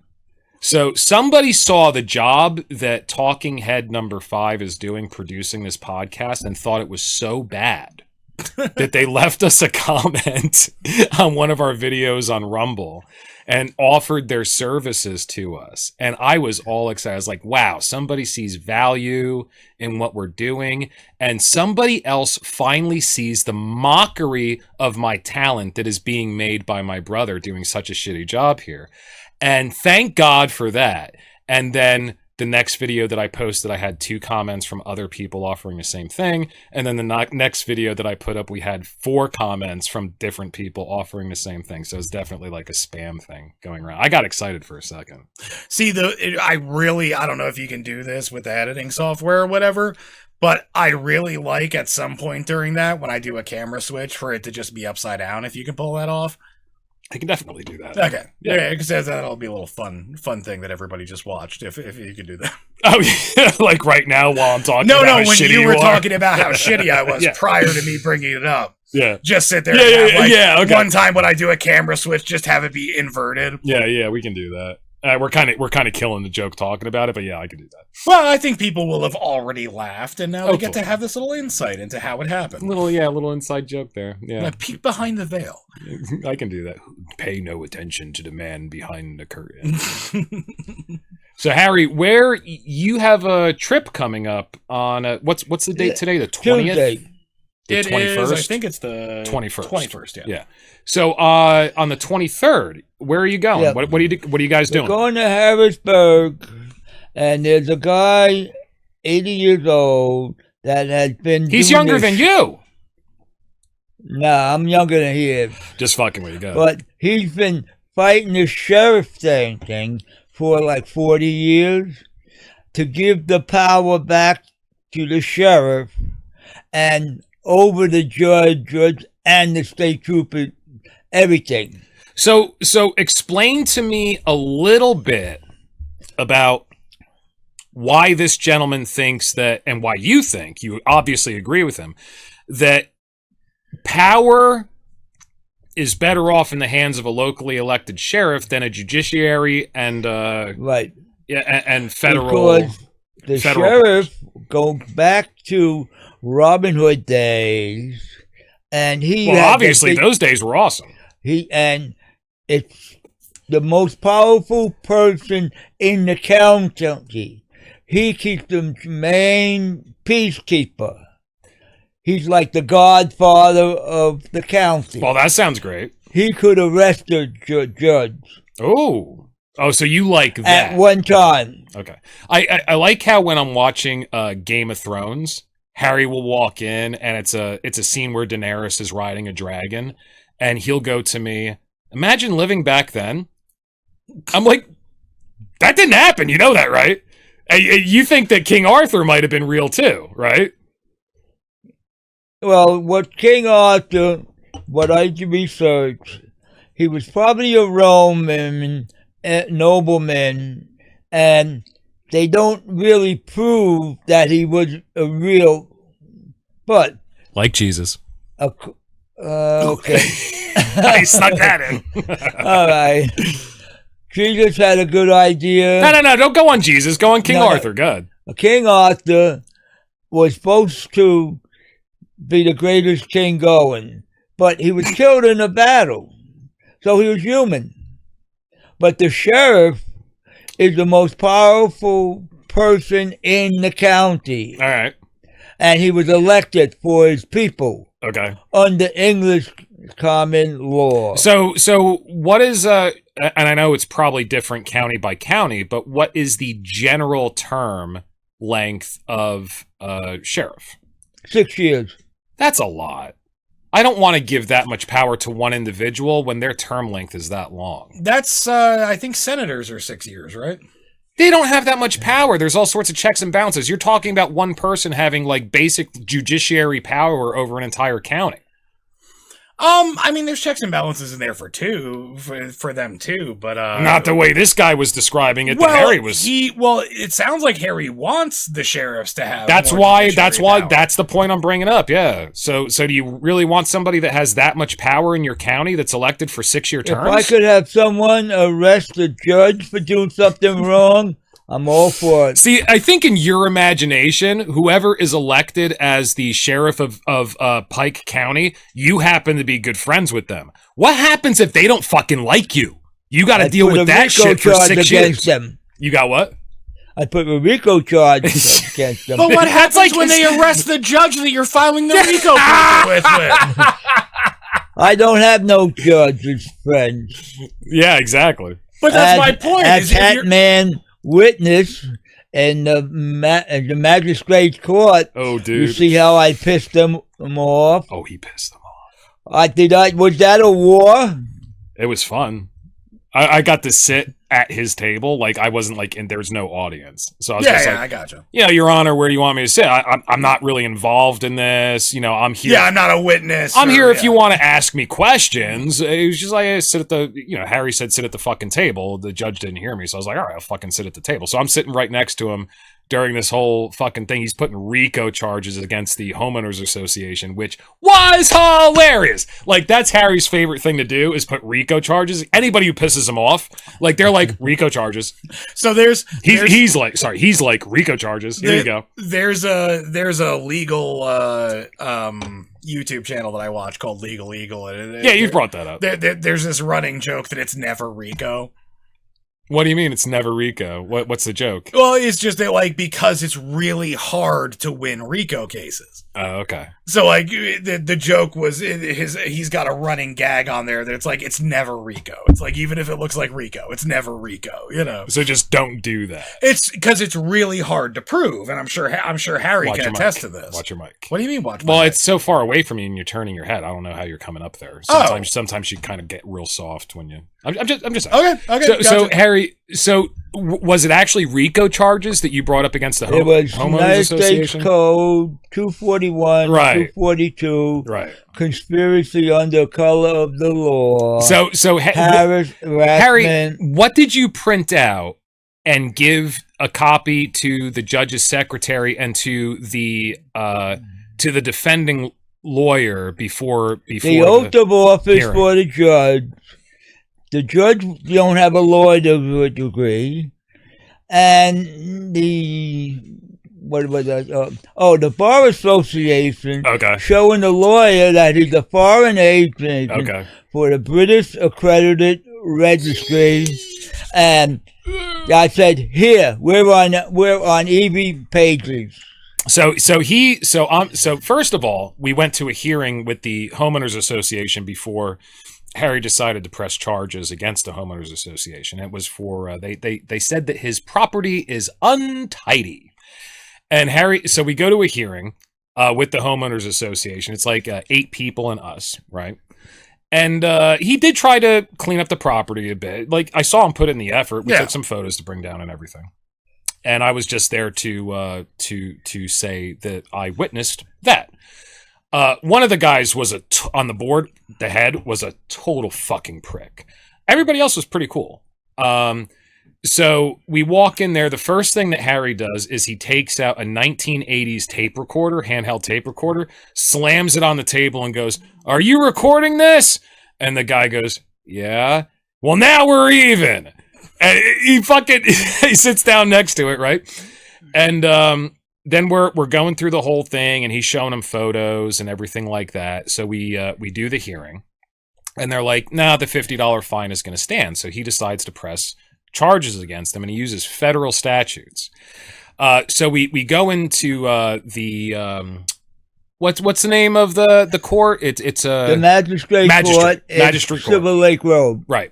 So somebody saw the job that Talking Head number 5 is doing producing this podcast and thought it was so bad that they left us a comment on one of our videos on Rumble and offered their services to us. And I was all excited. I was like, wow, somebody sees value in what we're doing. And somebody else finally sees the mockery of my talent that is being made by my brother doing such a shitty job here. And thank God for that. And then the next video that I posted, I had 2 comments from other people offering the same thing. And then the next video that I put up, we had 4 comments from different people offering the same thing. So it's definitely like a spam thing going around. I got excited for a second. See, I don't know if you can do this with the editing software or whatever, but I really like at some point during that, when I do a camera switch, for it to just be upside down, if you can pull that off. I can definitely do that. Okay. Yeah, because that'll be a little fun thing that everybody just watched if you could do that. Oh, yeah. Like right now while I'm talking about how when shitty you were are. talking about how shitty I was prior to me bringing it up. Yeah. Just sit there and have, okay. One time when I do a camera switch, just have it be inverted. Yeah, we can do that. We're kind of killing the joke talking about it, but yeah, I can do that. Well, I think people will have already laughed, and now they get to have this little insight into how it happened. Little inside joke there. Yeah, like peek behind the veil. I can do that. Pay no attention to the man behind the curtain. So, Harry, where you have a trip coming up on what's the date today? The 20th. The 21st? I think it's the 21st. 21st, yeah. So on the 23rd, where are you going? Yeah. What are you guys doing? We're going to Harrisburg, and there's a guy, 80 years old, that has been. He's younger than you. Nah, I'm younger than he is. Just fucking with you, go. But he's been fighting the sheriff thing for like 40 years to give the power back to the sheriff and over the judge and the state trooper, everything. So explain to me a little bit about why this gentleman thinks that, and why you think, you obviously agree with him, that power is better off in the hands of a locally elected sheriff than a judiciary and right. Yeah, and federal. Because the sheriff goes back to Robin Hood days, and he obviously those days were awesome. And it's the most powerful person in the county. He keeps the main peacekeeper. He's like the godfather of the county. Well, that sounds great. He could arrest the judge. Oh, so you like that At one time. Okay. I like how when I'm watching Game of Thrones, Harry will walk in and it's a scene where Daenerys is riding a dragon, and he'll go to me, imagine living back then. I'm like, that didn't happen. You know that, right? You think that King Arthur might have been real too, right? Well, what King Arthur, what I researched, he was probably a Roman nobleman, and they don't really prove that he was a real, but like Jesus. Okay. I snuck that in. All right. Jesus had a good idea. No, don't go on Jesus. Go on King Arthur. Good. King Arthur was supposed to be the greatest king going, but he was killed in a battle, so he was human. But the sheriff is the most powerful person in the county. All right. And he was elected for his people. Okay. Under English common law. So what is and I know it's probably different county by county, but what is the general term length of sheriff? 6 years. That's a lot. I don't want to give that much power to one individual when their term length is that long. That's, I think senators are 6 years, right? They don't have that much power. There's all sorts of checks and balances. You're talking about one person having like basic judiciary power over an entire county. I mean, there's checks and balances in there for them too, but not the way this guy was describing it. That Harry was. It sounds like Harry wants the sheriffs to have. That's why. That's the point I'm bringing up. Yeah. So do you really want somebody that has that much power in your county that's elected for 6-year terms? If I could have someone arrest a judge for doing something wrong, I'm all for it. See, I think in your imagination, whoever is elected as the sheriff of Pike County, you happen to be good friends with them. What happens if they don't fucking like you? You got to deal with that shit for 6 years. Them. You got what? I put a RICO charge against them. But what happens when they arrest the judge that you're filing the RICO paper with? I don't have no judges, friends. Yeah, exactly. But that's my point. As Hatman witness in the magistrate's court. Oh, dude! You see how I pissed them off? Oh, he pissed them off. Was that a war? It was fun. I got to sit at his table, like I wasn't like there's no audience, so I was just like, I gotcha. Yeah, Your Honor, where do you want me to sit? I'm not really involved in this. You know, I'm here. Yeah, I'm not a witness. I'm here if you want to ask me questions. It was just like, hey, sit at the. You know, Harry said sit at the fucking table. The judge didn't hear me, so I was like, all right, I'll fucking sit at the table. So I'm sitting right next to him during this whole fucking thing. He's putting RICO charges against the Homeowners Association, which was hilarious. Like, that's Harry's favorite thing to do, is put RICO charges. Anybody who pisses him off, like, they're like, RICO charges. So he's like RICO charges. Here you go. There's a legal YouTube channel that I watch called Legal Eagle. Yeah, you've brought that up. There's this running joke that it's never RICO. What do you mean it's never RICO? What's the joke? Well, it's just that, like, because it's really hard to win RICO cases. Oh, okay. So, like, the joke was he's got a running gag on there that it's like, it's never RICO. It's like, even if it looks like RICO, it's never RICO, you know? So just don't do that. It's because it's really hard to prove, and I'm sure Harry can attest to this. Watch your mic. What do you mean watch my mic? Well, it's so far away from you and you're turning your head. I don't know how you're coming up there. Sometimes you kind of get real soft when you... I'm just okay. So Harry, was it actually RICO charges that you brought up against the Homeowners Association? States Code 241, right. 242, right? Conspiracy under color of the law. So Harry, what did you print out and give a copy to the judge's secretary and to the defending lawyer before the oath of office hearing? For the judge? The judge don't have a lawyer degree, and the Bar Association showing the lawyer that he's a foreign agent for the British Accredited registry, and I said, "Here, we're on EV pages." So first of all, we went to a hearing with the Homeowners Association before Harry decided to press charges against the Homeowners Association. It was for they said that his property is untidy, and Harry. So we go to a hearing with the Homeowners Association. It's like 8 people and us, right? And he did try to clean up the property a bit. Like, I saw him put in the effort. We took some photos to bring down and everything. And I was just there to say that I witnessed that. One of the guys was on the board. The head was a total fucking prick. Everybody else was pretty cool. So we walk in there. The first thing that Harry does is he takes out a 1980s tape recorder, handheld tape recorder, slams it on the table and goes, "Are you recording this?" And the guy goes, "Yeah." "Well, now we're even." And he sits down next to it, right? And then we're going through the whole thing, and he's showing him photos and everything like that. So we do the hearing, and they're like, "Nah, the $50 fine is going to stand." So he decides to press charges against them, and he uses federal statutes. So we go into the what's the name of the court? It's the magistrate court, magistrate court, Silver Lake Road. Right.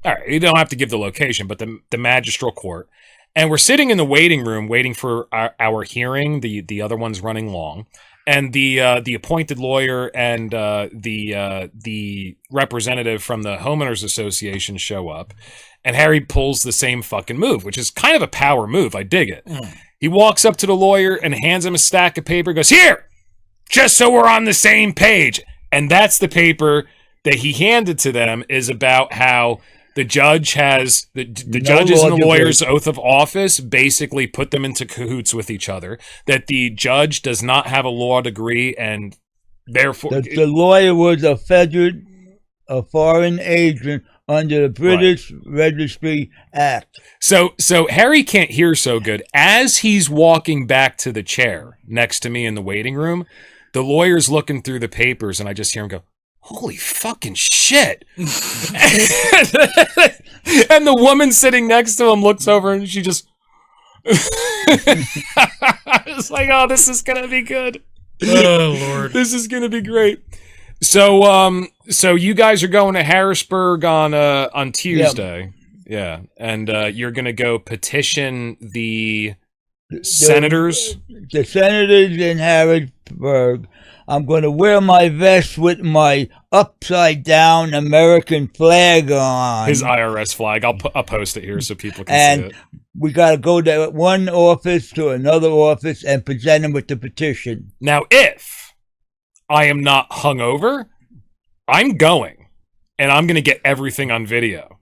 All right. You don't have to give the location, but the magistrate court. And we're sitting in the waiting room waiting for our hearing. The other one's running long. And the appointed lawyer and the representative from the Homeowners Association show up, and Harry pulls the same fucking move, which is kind of a power move. I dig it. He walks up to the lawyer and hands him a stack of paper, goes, "Here, just so we're on the same page." And that's the paper that he handed to them, is about how the judge has the judges and the lawyers' oath of office basically put them into cahoots with each other, that the judge does not have a law degree, and therefore the lawyer was a foreign agent under the British Registry Act. So Harry can't hear so good. As he's walking back to the chair next to me in the waiting room, the lawyer's looking through the papers, and I just hear him go, "Holy fucking shit." And the woman sitting next to him looks over and she just it's like, "Oh, this is gonna be good. Oh Lord, this is gonna be great." So you guys are going to Harrisburg on Tuesday. Yeah. And you're gonna go petition the senators. The senators in Harrisburg. I'm going to wear my vest with my upside-down American flag on. His IRS flag. I'll post it here so people can see it. We got to go to one office to another office and present them with the petition. Now, if I am not hungover, I'm going. And I'm going to get everything on video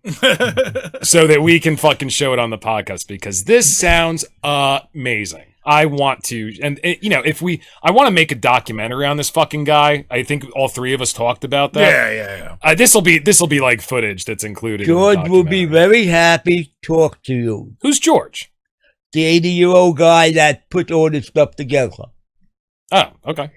so that we can fucking show it on the podcast, because this sounds amazing. I want to, and you know, I want to make a documentary on this fucking guy. I think all 3 of us talked about that. Yeah. This will be like footage that's included. George will be very happy to talk to you. Who's George? The 80-year-old guy that put all this stuff together. Oh, okay.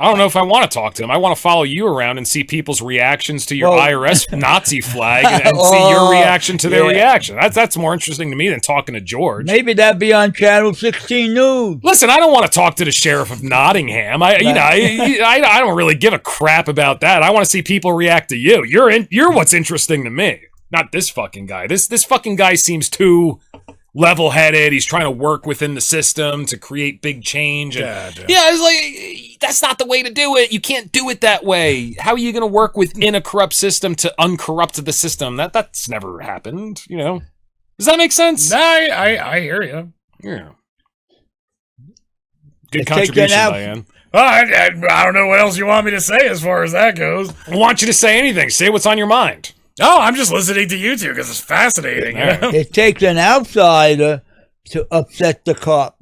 I don't know if I want to talk to him. I want to follow you around and see people's reactions to your IRS Nazi flag and see your reaction to their reaction. That's more interesting to me than talking to George. Maybe that'd be on Channel 16 News. Listen, I don't want to talk to the Sheriff of Nottingham. I don't really give a crap about that. I want to see people react to you. You're what's interesting to me, not this fucking guy. This fucking guy seems too level-headed. He's trying to work within the system to create big change. And, it's like, that's not the way to do it. You can't do it that way. How are you going to work within a corrupt system to uncorrupt the system? That's never happened, you know? Does that make sense? I hear you. Yeah. Good contribution, Diane. Well, I don't know what else you want me to say as far as that goes. I want you to say anything. Say what's on your mind. Oh, I'm just listening to you two because it's fascinating. You know? It takes an outsider to upset the cop.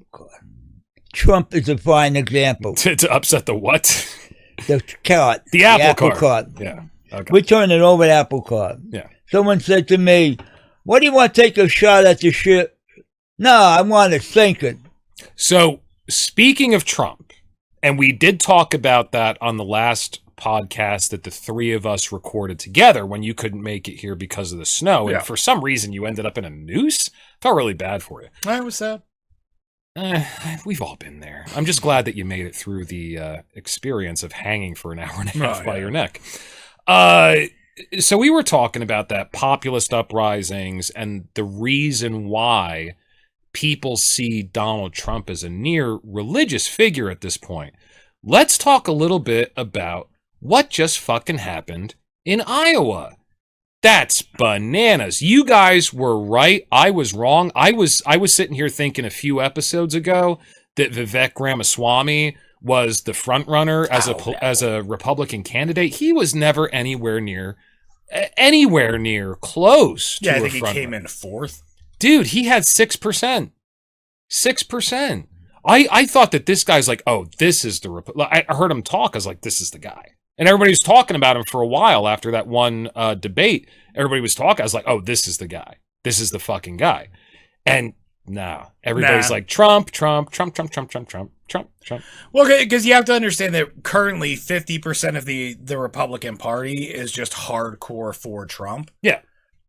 Trump is a fine example. To upset the what? The cart. The apple cart. Yeah. Okay. We turned it over to apple cart. Yeah. Someone said to me, "What do you want to take a shot at the ship?" "No, I want to sink it." So, speaking of Trump, and we did talk about that on the last podcast that the three of us recorded together when you couldn't make it here because of the snow. Yeah. And for some reason, you ended up in a noose. Felt really bad for you. I was sad. We've all been there. I'm just glad that you made it through the experience of hanging for an hour and a half by your neck. So we were talking about that populist uprisings and the reason why people see Donald Trump as a near religious figure at this point. Let's talk a little bit about what just fucking happened in Iowa. That's bananas. You guys were right. I was wrong. I was sitting here thinking a few episodes ago that Vivek Ramaswamy was the front runner as a Republican candidate. He was never anywhere near close to Yeah, I a think he front came runner. in fourth. Dude, he had 6%. 6%. I thought that this guy's like, oh, this is the I heard him talk. I was like, this is the guy. And everybody was talking about him for a while after that one debate. Everybody was talking. I was like, oh, this is the guy. This is the fucking guy. And no, everybody's like, Trump. Well, because you have to understand that currently 50% of the Republican Party is just hardcore for Trump. Yeah.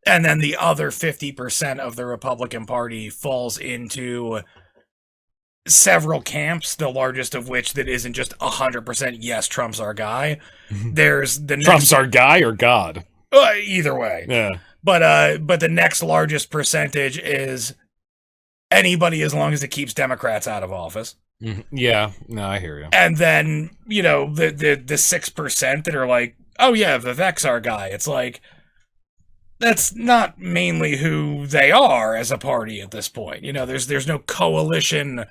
And then the other 50% of the Republican Party falls into several camps, the largest of which that isn't just 100% yes, Trump's our guy. There's the Trump's our guy or God. Either way. Yeah. But the next largest percentage is anybody as long as it keeps Democrats out of office. Yeah. No, I hear you. And then, you know, the 6% that are like, oh yeah, Vivek's our guy. It's like, that's not mainly who they are as a party at this point. You know, there's no coalition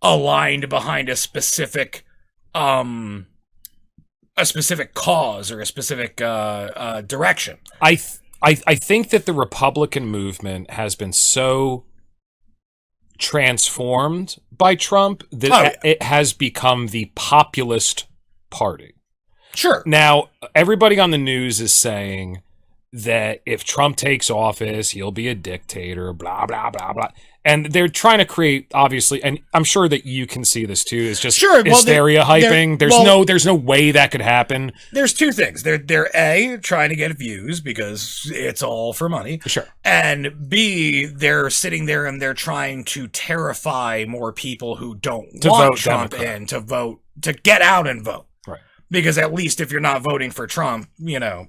aligned behind a specific cause or a specific direction. I think that the Republican movement has been so transformed by Trump that it has become the populist party. Sure. Now, everybody on the news is saying that if Trump takes office, he'll be a dictator, blah, blah, blah, blah. And they're trying to create, obviously, and I'm sure that you can see this too, it's just hysteria hyping. There's no way that could happen. There's two things. They're A, trying to get views because it's all for money. Sure. And B, they're sitting there and they're trying to terrify more people who don't want Trump in to vote, to get out and vote. Right. Because at least if you're not voting for Trump, you know.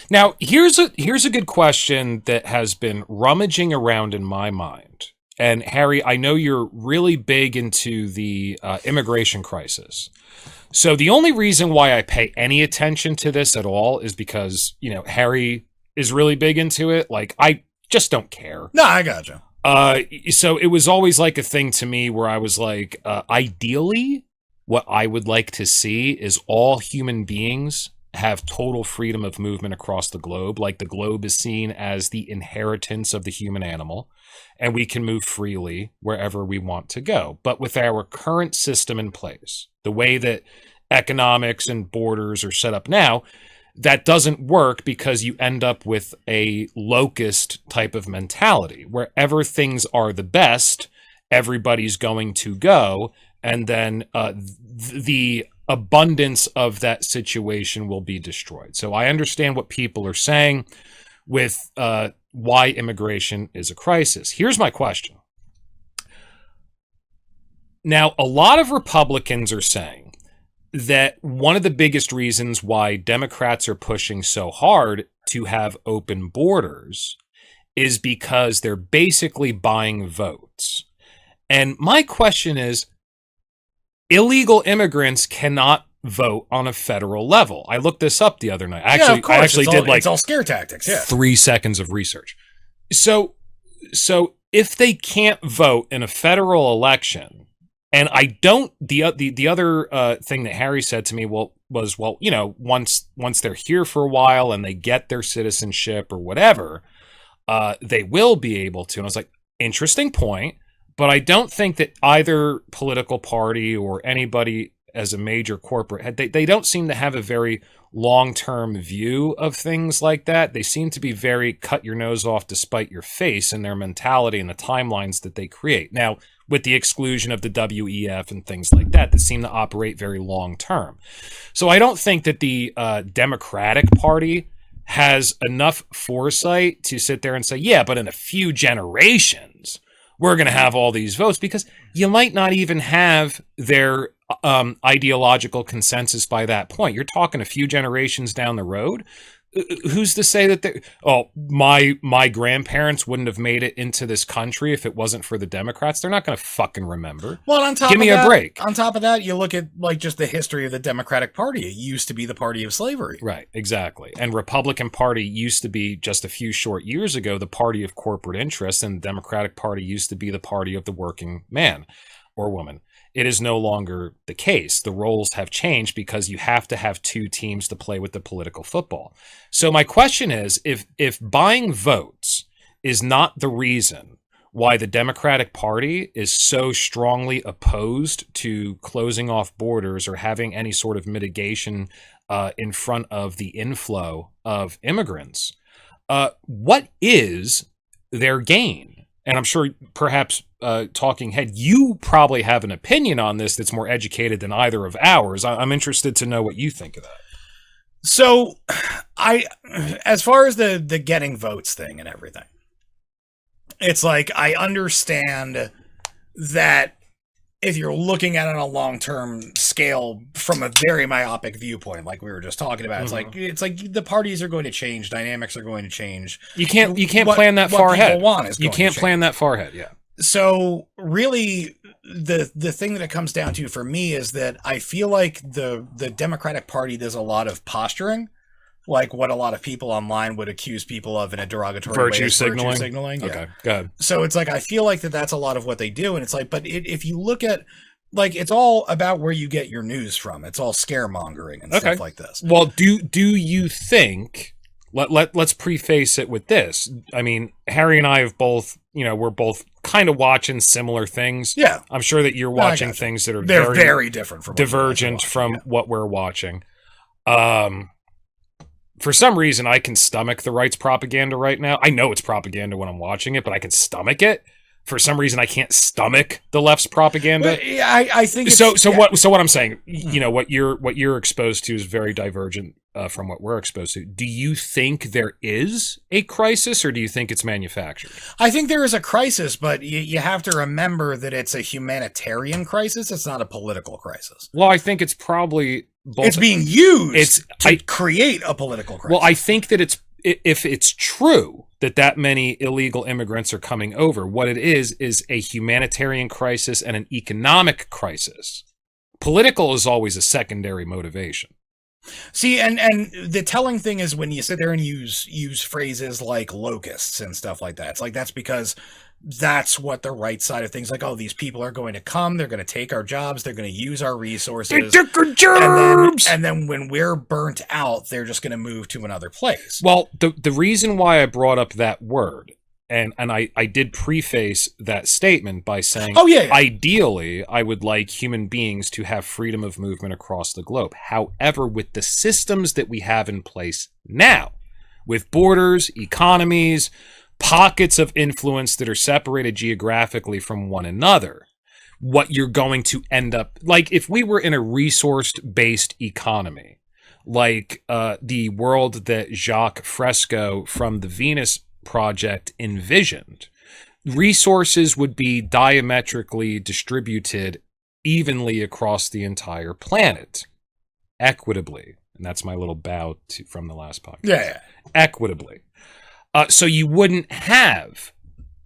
Now, here's a good question that has been rummaging around in my mind. And Harry, I know you're really big into the immigration crisis. So the only reason why I pay any attention to this at all is because, you know, Harry is really big into it. Like, I just don't care. No, I gotcha. So it was always like a thing to me where I was like, ideally, what I would like to see is all human beings have total freedom of movement across the globe. Like, the globe is seen as the inheritance of the human animal, and we can move freely wherever we want to go. But with our current system in place, the way that economics and borders are set up now, that doesn't work because you end up with a locust type of mentality. Wherever things are the best, everybody's going to go, and then the abundance of that situation will be destroyed. So I understand what people are saying with why immigration is a crisis. Here's my question. Now, a lot of Republicans are saying that one of the biggest reasons why Democrats are pushing so hard to have open borders is because they're basically buying votes. And my question is, illegal immigrants cannot vote on a federal level. I looked this up the other night. I actually did it's all scare tactics. Yeah, 3 seconds of research. So if they can't vote in a federal election, and I don't, the other thing that Harry said to me was, you know, once they're here for a while and they get their citizenship or whatever, they will be able to. And I was like, interesting point. But I don't think that either political party or anybody as a major corporate, they don't seem to have a very long-term view of things like that. They seem to be very cut your nose off to spite your face in their mentality and the timelines that they create. Now, with the exclusion of the WEF and things like that seem to operate very long term. So I don't think that the Democratic Party has enough foresight to sit there and say, yeah, but in a few generations, we're going to have all these votes, because you might not even have their ideological consensus by that point. You're talking a few generations down the road. Who's to say that my grandparents wouldn't have made it into this country if it wasn't for the Democrats? They're not going to fucking remember. Well, on top give me a break. On top of that, you look at like just the history of the Democratic Party. It used to be the party of slavery. Right, exactly. And Republican Party used to be, just a few short years ago, the party of corporate interests, and the Democratic Party used to be the party of the working man or woman. It is no longer the case. The roles have changed because you have to have two teams to play with the political football. So my question is, if buying votes is not the reason why the Democratic Party is so strongly opposed to closing off borders or having any sort of mitigation in front of the inflow of immigrants, what is their gain? And I'm sure perhaps Talking Head, you probably have an opinion on this that's more educated than either of ours. I'm interested to know what you think of that. So, as far as the getting votes thing and everything, it's like, I understand that if you're looking at it on a long-term scale from a very myopic viewpoint, like we were just talking about, it's like the parties are going to change, dynamics are going to change. You can't plan that far ahead. You can't plan that far ahead, yeah. So really, the thing that it comes down to for me is that I feel like the Democratic Party does a lot of posturing, like what a lot of people online would accuse people of in a derogatory way. Virtue signaling. Yeah. Okay, good. So it's like, I feel like that's a lot of what they do. And it's like, but if you look at, like, it's all about where you get your news from. It's all scaremongering and stuff like this. Well, do you think, let's preface it with this. I mean, Harry and I have both, we're both kind of watching similar things. Yeah. I'm sure that you're watching things that are very different from divergent from what we're watching. For some reason, I can stomach the right's propaganda right now. I know it's propaganda when I'm watching it, but I can stomach it. For some reason, I can't stomach the left's propaganda. I think so. What I'm saying, what you're exposed to is very divergent from what we're exposed to. Do you think there is a crisis, or do you think it's manufactured? I think there is a crisis, but you have to remember that it's a humanitarian crisis. It's not a political crisis. Well, I think it's probably both. It's being used to create a political crisis. Well, I think that if it's true that many illegal immigrants are coming over, what it is a humanitarian crisis and an economic crisis. Political is always a secondary motivation. See, and the telling thing is when you sit there and use phrases like locusts and stuff like that, it's like, that's because that's what the right side of things, like, oh, these people are going to come, they're going to take our jobs, they're going to use our resources. They took our jobs! And then when we're burnt out, they're just going to move to another place. Well, the reason why I brought up that word, and I did preface that statement by saying, ideally, I would like human beings to have freedom of movement across the globe. However, with the systems that we have in place now, with borders, economies, pockets of influence that are separated geographically from one another, what you're going to end up, like if we were in a resource-based economy, like the world that Jacques Fresco from the Venus Project envisioned, resources would be diametrically distributed evenly across the entire planet, equitably. And that's my little bow from the last podcast. Yeah. Equitably. So you wouldn't have,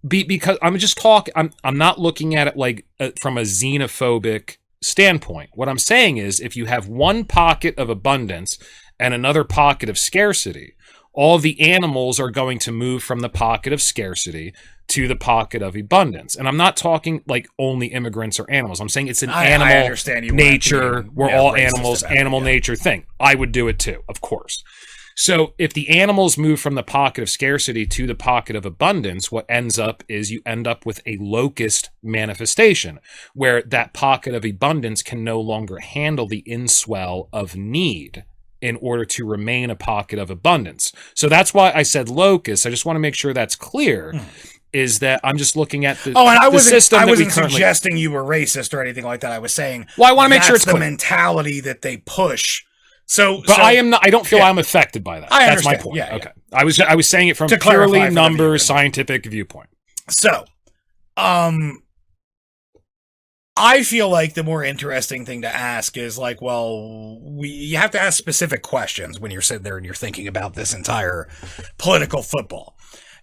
because I'm just talking, I'm not looking at it like from a xenophobic standpoint. What I'm saying is, if you have one pocket of abundance and another pocket of scarcity, all the animals are going to move from the pocket of scarcity to the pocket of abundance. And I'm not talking like only immigrants or animals. I'm saying it's an animal nature. We're all animals, animal nature thing. I would do it too, of course. So if the animals move from the pocket of scarcity to the pocket of abundance, what ends up is you end up with a locust manifestation, where that pocket of abundance can no longer handle the inswell of need in order to remain a pocket of abundance. So that's why I said locust. I just want to make sure that's clear. is that I'm just looking at the, and I the wasn't, system I that we wasn't currently... suggesting you were racist or anything like that. I was saying, Well, I want to make sure that's it's the clear. mentality that they push. But I am not. I don't feel I'm affected by that. That's my understand. point. Yeah, okay, I was saying it from To clarify purely for the numbers, viewers. scientific viewpoint. So, I feel like the more interesting thing to ask is like, well, you have to ask specific questions when you're sitting there and you're thinking about this entire political football.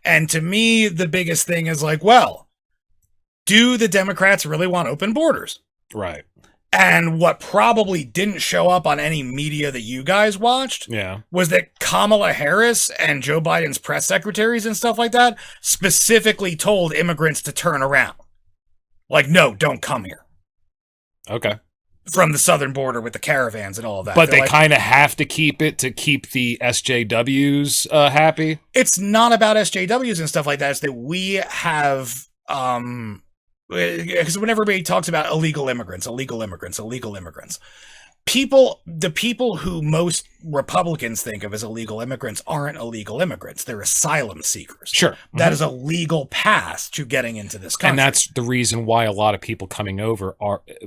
And to me, the biggest thing is like, well, do the Democrats really want open borders? Right. And what probably didn't show up on any media that you guys watched was that Kamala Harris and Joe Biden's press secretaries and stuff like that specifically told immigrants to turn around. Like, no, don't come here. Okay. From the southern border with the caravans and all of that. But They're they like, kind of have to keep it to keep the SJWs happy. It's not about SJWs and stuff like that. It's that we have, because when everybody talks about illegal immigrants, the people who most Republicans think of as illegal immigrants aren't illegal immigrants. They're asylum seekers. Sure. That is a legal path to getting into this country. And that's the reason why a lot of people coming over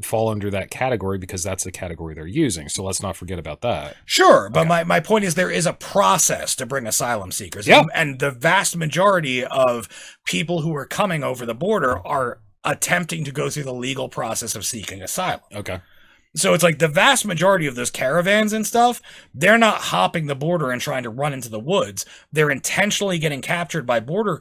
fall under that category, because that's the category they're using. So let's not forget about that. Sure, but my point is there is a process to bring asylum seekers. Yep. And the vast majority of people who are coming over the border are attempting to go through the legal process of seeking asylum. Okay. So it's like the vast majority of those caravans and stuff, they're not hopping the border and trying to run into the woods. They're intentionally getting captured by border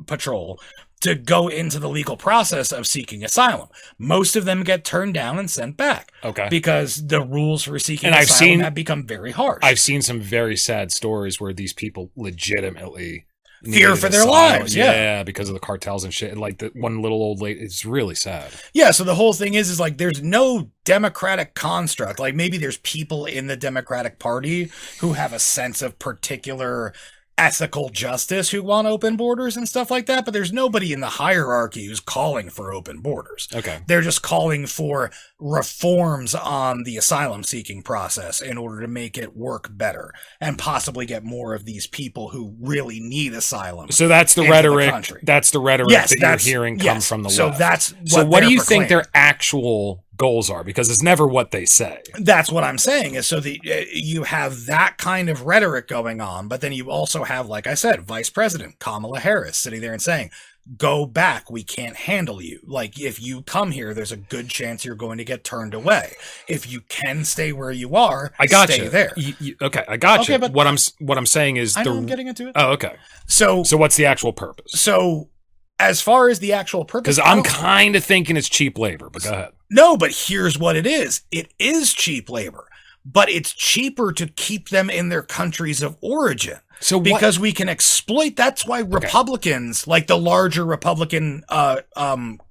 patrol to go into the legal process of seeking asylum. Most of them get turned down and sent back. Okay. Because the rules for seeking And asylum have become very harsh. I've seen some very sad stories where these people legitimately fear for their lives, yeah, because of the cartels and shit. And like the one little old lady, it's really sad. Yeah, so the whole thing is like there's no democratic construct. Like maybe there's people in the Democratic Party who have a sense of particular ethical justice who want open borders and stuff like that, but there's nobody in the hierarchy who's calling for open borders. Okay. They're just calling for reforms on the asylum seeking process in order to make it work better and possibly get more of these people who really need asylum. So that's the rhetoric. That's the rhetoric that you're hearing come from the left. So what do you think their actual goals are? Because it's never what they say. That's what I'm saying is so you have that kind of rhetoric going on, but then you also have, like I said, Vice President Kamala Harris sitting there and saying, go back, we can't handle you. Like, if you come here, there's a good chance you're going to get turned away. If you can stay where you are, stay there. Okay, I got you. But what I'm saying is I'm getting into it. Oh, okay. So what's the actual purpose? So as far as the actual purpose, because I'm kind of thinking it's cheap labor, but go ahead. No, but here's what it is. It is cheap labor, but it's cheaper to keep them in their countries of origin. So because we can exploit, that's why Republicans, like the larger Republican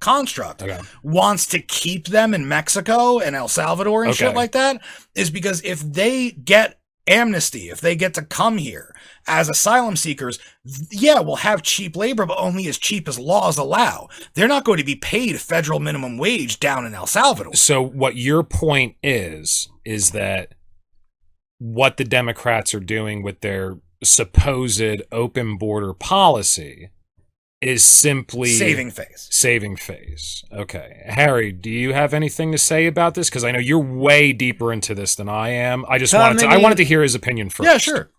construct, wants to keep them in Mexico and El Salvador and shit like that, is because if they get amnesty, if they get to come here as asylum seekers, yeah, we'll have cheap labor, but only as cheap as laws allow. They're not going to be paid federal minimum wage down in El Salvador. So what your point is that what the Democrats are doing with their supposed open border policy is simply saving face. Okay. Harry, do you have anything to say about this? Because I know you're way deeper into this than I am. I wanted to hear his opinion first. Yeah, sure.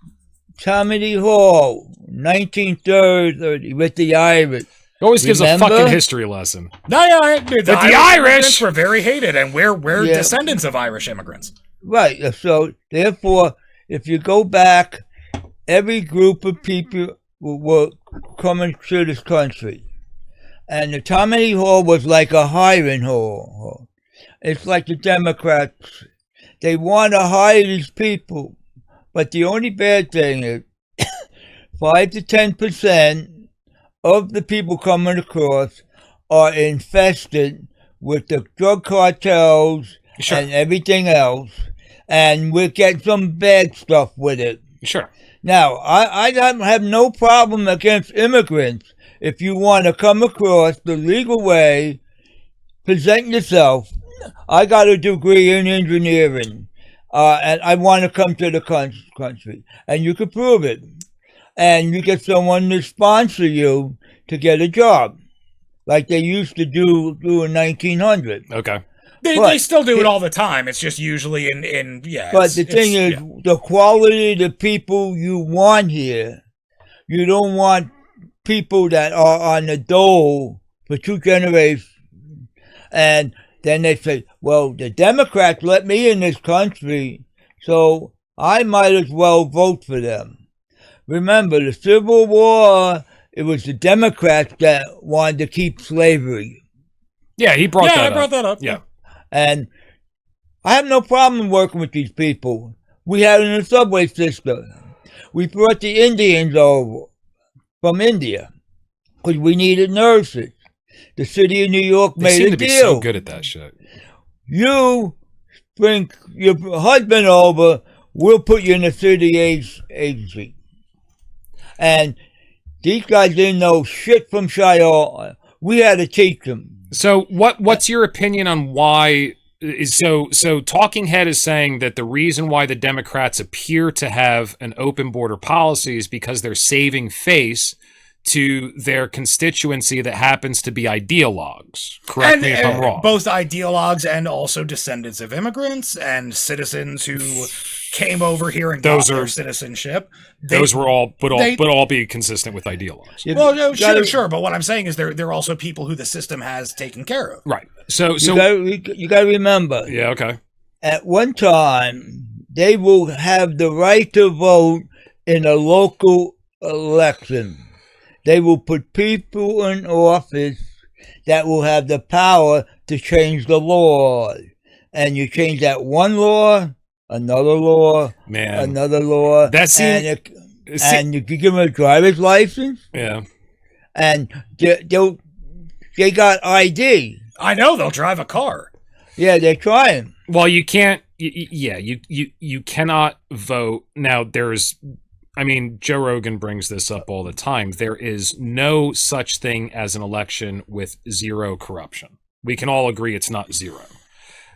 Tammany Hall, 1930, with the Irish. He always gives a fucking history lesson. The Irish were very hated, and we're descendants of Irish immigrants. Right. So, therefore, if you go back, every group of people were coming to this country. And the Tammany Hall was like a hiring hall. It's like the Democrats. They want to hire these people. But the only bad thing is 5 to 10% of the people coming across are infested with the drug cartels and everything else. And we're getting some bad stuff with it. Sure. Now, I have no problem against immigrants. If you want to come across the legal way, present yourself. I got a degree in engineering, and I want to come to the country, and you can prove it. and you get someone to sponsor you to get a job, like they used to do in 1900. Okay. They still do it all the time. It's just usually in yeah. But the thing is, the quality of the people you want here, you don't want people that are on the dole for 2 generations. And then they say, well, the Democrats let me in this country, so I might as well vote for them. Remember, the Civil War, it was the Democrats that wanted to keep slavery. Yeah, he brought that up. I brought that up. Yeah. And I have no problem working with these people. We had it in the subway system. We brought the Indians over from India because we needed nurses. The city of New York made a deal. They seem to be so good at that shit. You bring your husband over, we'll put you in the city agency. And these guys didn't know shit from Shiloh. We had to teach them. So what's your opinion on why? So Talking Head is saying that the reason why the Democrats appear to have an open border policy is because they're saving face to their constituency that happens to be ideologues. Correct me if I'm wrong. Both ideologues and also descendants of immigrants and citizens who came over here and got their citizenship. Those would all be consistent with ideologues. Well, no, sure. But what I'm saying is they're also people who the system has taken care of. Right. So you got to remember. Yeah. Okay. At one time, they will have the right to vote in a local election. They will put people in office that will have the power to change the law. And you change that one law, another law, another law. That seems... And you give them a driver's license. Yeah. And they got ID. I know, they'll drive a car. Yeah, they're trying. Well, you can't... You cannot vote. Now, Joe Rogan brings this up all the time. There is no such thing as an election with zero corruption. We can all agree it's not zero.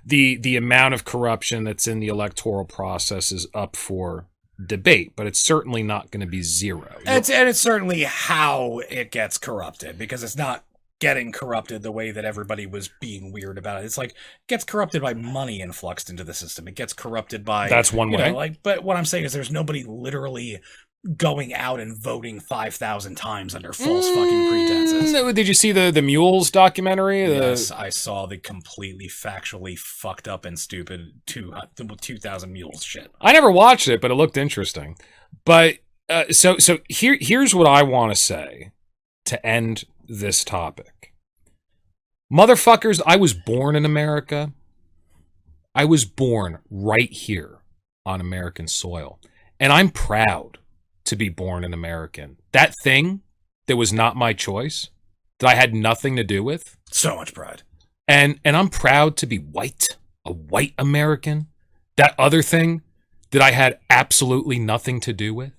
The amount of corruption that's in the electoral process is up for debate, but it's certainly not going to be zero. And it's certainly how it gets corrupted, because it's not getting corrupted the way that everybody was being weird about it. It's like, it gets corrupted by money influxed into the system. It gets corrupted by... That's one way. But what I'm saying is there's nobody literally going out and voting 5,000 times under false fucking pretenses. Did you see the Mules documentary? Yes, I saw the completely factually fucked up and stupid 2,000 Mules shit. I never watched it, but it looked interesting. But so here's what I want to say to end this topic. Motherfuckers, I was born in America. I was born right here on American soil. And I'm proud to be born an American. That thing that was not my choice, that I had nothing to do with. So much pride. And I'm proud to be white, a white American. That other thing that I had absolutely nothing to do with.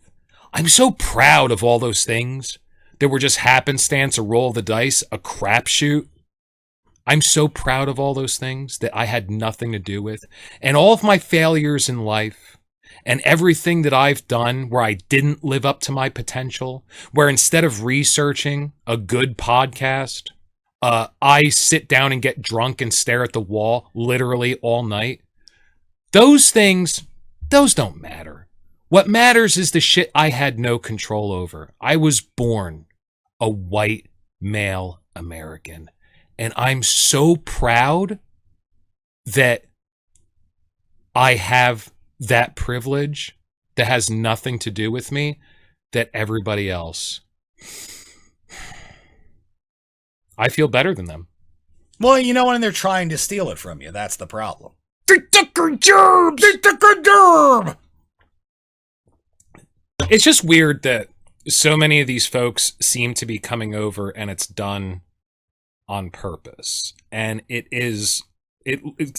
I'm so proud of all those things that were just happenstance, a roll of the dice, a crapshoot. I'm so proud of all those things that I had nothing to do with. And all of my failures in life and everything that I've done where I didn't live up to my potential, where instead of researching a good podcast, I sit down and get drunk and stare at the wall literally all night. Those things, those don't matter. What matters is the shit I had no control over. I was born a white male American. And I'm so proud that I have that privilege that has nothing to do with me, that everybody else, I feel better than them. Well, you know, when they're trying to steal it from you, that's the problem. They took our jobs! They took our job! It's just weird that so many of these folks seem to be coming over and it's done on purpose. And it's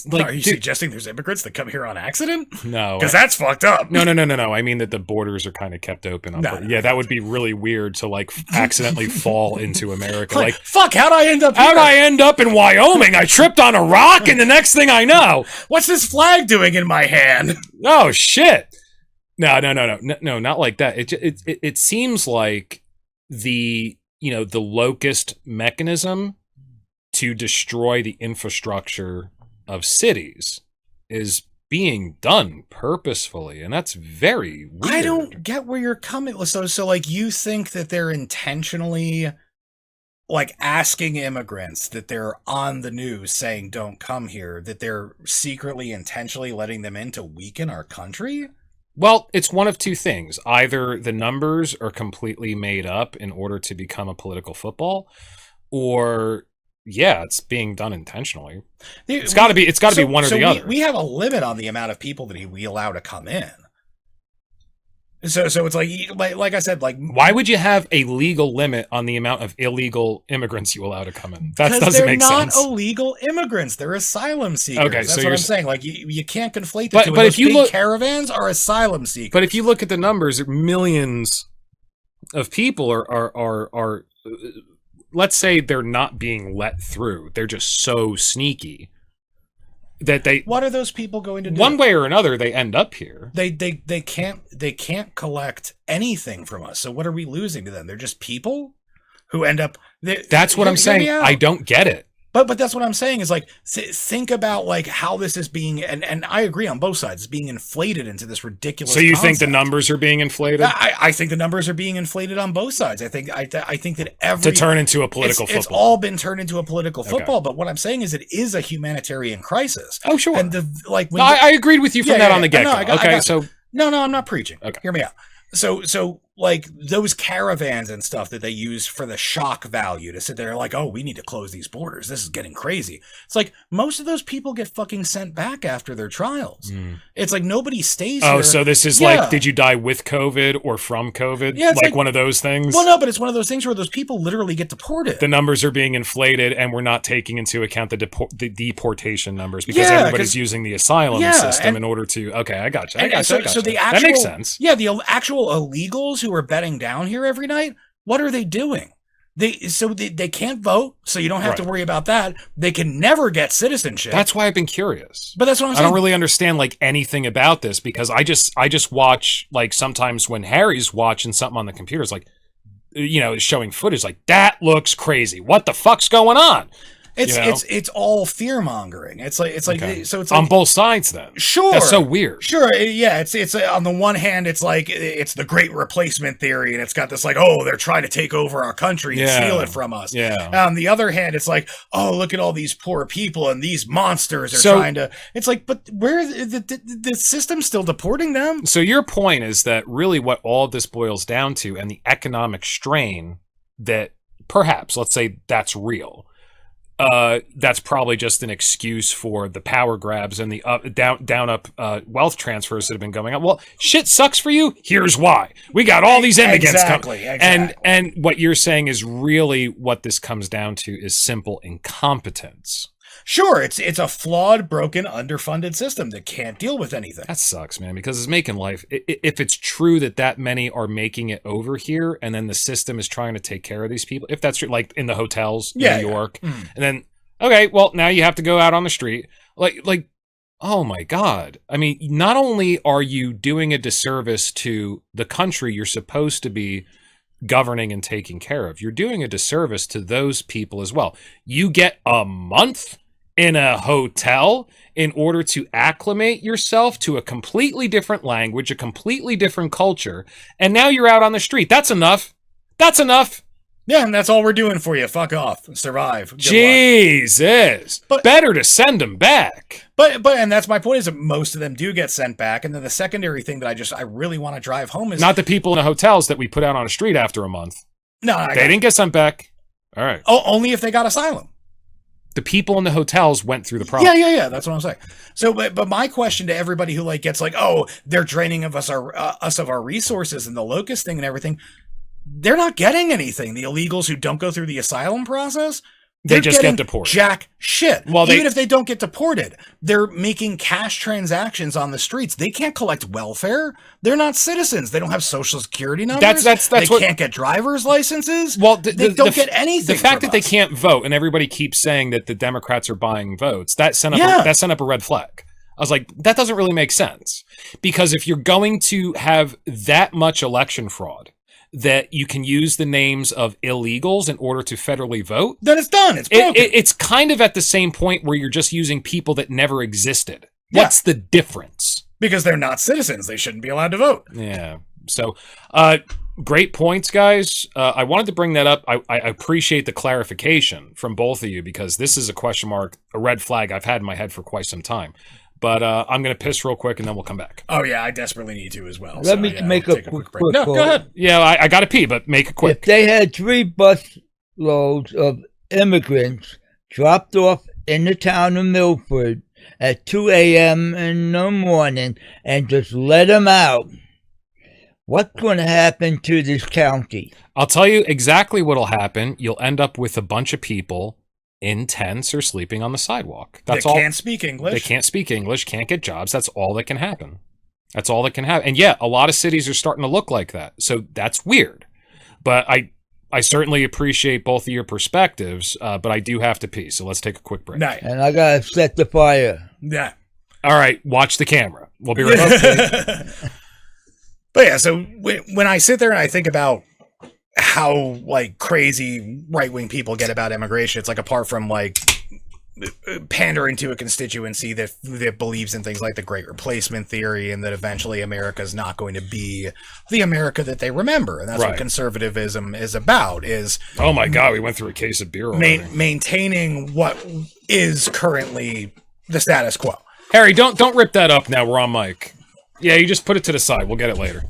like... Are you suggesting there's immigrants that come here on accident? No. Because that's fucked up. No. I mean that the borders are kind of kept open. Yeah, that would be really weird to like accidentally fall into America. Like, fuck, how'd I end up here? How'd I end up in Wyoming? I tripped on a rock and the next thing I know... What's this flag doing in my hand? Oh, shit. No, not like that. It seems like the locust mechanism to destroy the infrastructure of cities is being done purposefully, and that's very weird. I don't get where you're coming. So like, you think that they're intentionally like asking immigrants that they're on the news saying don't come here, that they're secretly intentionally letting them in to weaken our country? Well, it's one of two things. Either the numbers are completely made up in order to become a political football, or yeah, it's being done intentionally. It's got to be one or the other. We have a limit on the amount of people that we allow to come in. So it's like I said, like, why would you have a legal limit on the amount of illegal immigrants you allow to come in? That doesn't make sense. They're not illegal immigrants; they're asylum seekers. Okay, that's so what I'm saying. Like, you can't conflate the two. But if you look, caravans are asylum seekers. But if you look at the numbers, millions of people are let's say they're not being let through. They're just so sneaky that they. What are those people going to do? One way or another, they end up here. They can't collect anything from us. So what are we losing to them? They're just people who end up. That's what I'm saying. I don't get it. But that's what I'm saying is, like, think about like how this is being, and I agree on both sides, it's being inflated into this ridiculous. So you concept. think the numbers are being inflated? I think the numbers are being inflated on both sides. I think that to turn into a political football. It's all been turned into a political football. Okay. But what I'm saying is it is a humanitarian crisis. Oh, sure. And I agreed with you from that on the get-go. Okay, so no, I'm not preaching. Okay, hear me out. So like those caravans and stuff that they use for the shock value to sit there like, oh, we need to close these borders. This is getting crazy. It's like most of those people get fucking sent back after their trials. It's like nobody stays here. Oh, so this is like, did you die with COVID or from COVID? Yeah, it's like one of those things? Well, no, but it's one of those things where those people literally get deported. The numbers are being inflated and we're not taking into account the deportation numbers because everybody's using the asylum system in order to, okay, I got you. So that makes sense. Yeah, the actual illegals who are bedding down here every night, what are they doing? They can't vote, so you don't have to worry about that. They can never get citizenship. That's why I've been curious. But that's what I'm saying. I don't really understand like anything about this because I just watch, like, sometimes when Harry's watching something on the computer, it's like, showing footage like that looks crazy. What the fuck's going on? It's all fear mongering. It's like okay. So it's like, on both sides then. Sure, that's so weird. Sure, yeah. It's on the one hand, it's like it's the Great Replacement theory, and it's got this like, oh, they're trying to take over our country and steal it from us. Yeah. On the other hand, it's like, oh, look at all these poor people and these monsters are trying to. It's like, but where the system's still deporting them. So your point is that really what all this boils down to, and the economic strain that perhaps, let's say, that's real. That's probably just an excuse for the power grabs and the down wealth transfers that have been going on. Well, shit sucks for you. Here's why. We got all these immigrants coming. Exactly. And what you're saying is really what this comes down to is simple incompetence. Sure, it's a flawed, broken, underfunded system that can't deal with anything. That sucks, man, because it's making life. If it's true that many are making it over here, and then the system is trying to take care of these people, if that's true, like in the hotels in New York, and then okay, well now you have to go out on the street, like, oh my God! I mean, not only are you doing a disservice to the country you're supposed to be governing and taking care of, you're doing a disservice to those people as well. You get a month in a hotel in order to acclimate yourself to a completely different language, a completely different culture, and now you're out on the street. That's enough. That's enough. Yeah, and that's all we're doing for you. Fuck off. Survive. Jesus. But better to send them back. But and that's my point, is that most of them do get sent back. And then the secondary thing that I really want to drive home is not the people in the hotels that we put out on the street after a month. No, they didn't get sent back. All right. Oh, only if they got asylum. The people in the hotels went through the process. Yeah. That's what I'm saying. So, but my question to everybody who gets oh, they're draining of us of our resources and the locust thing and everything, they're not getting anything. The illegals who don't go through the asylum process, they just get deported. Jack shit. Well, even if they don't get deported, they're making cash transactions on the streets. They can't collect welfare. They're not citizens. They don't have social security numbers. They can't get driver's licenses. Well, they don't get anything. The fact that they can't vote, and everybody keeps saying that the Democrats are buying votes, that sent up a red flag. I was like, that doesn't really make sense. Because if you're going to have that much election fraud that you can use the names of illegals in order to federally vote, then it's done. It's broken. It's kind of at the same point where you're just using people that never existed. What's the difference? Because they're not citizens. They shouldn't be allowed to vote. Yeah. So, great points, guys. I wanted to bring that up. I appreciate the clarification from both of you because this is a question mark, a red flag I've had in my head for quite some time. But I'm going to piss real quick and then we'll come back. Oh, yeah, I desperately need to as well. Let me make a quick No, go ahead. Yeah, I got to pee, but make it quick. If they had 3 bus loads of immigrants dropped off in the town of Milford at 2 a.m. in the morning and just let them out, what's going to happen to this county? I'll tell you exactly what'll happen. You'll end up with a bunch of people in tents or sleeping on the sidewalk. That's all. They can't speak English. They can't speak English, can't get jobs. That's all that can happen. That's all that can happen. And yeah, a lot of cities are starting to look like that. So that's weird. But I certainly appreciate both of your perspectives, but I do have to pee. So let's take a quick break. Nice. And I got to set the fire. Yeah. All right, watch the camera. We'll be right back. But yeah, so when I sit there and I think about how like crazy right-wing people get about immigration, it's like apart from like pandering to a constituency that believes in things like the Great Replacement theory and that eventually America's not going to be the America that they remember, and that's what conservatism is about. Is oh my god, we went through a case of beer already. Maintaining what is currently the status quo. Harry, don't rip that up now. We're on mic. Yeah, you just put it to the side. We'll get it later.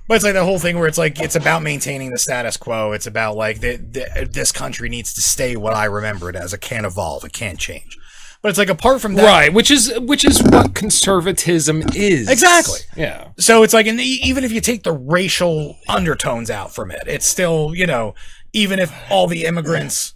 But it's like the whole thing where it's like, it's about maintaining the status quo. It's about like, this country needs to stay what I remember it as. It can't evolve. It can't change. But it's like, apart from that. Right, which is what conservatism is. Exactly. Yeah. So it's like, and even if you take the racial undertones out from it, it's still, you know, even if all the immigrants.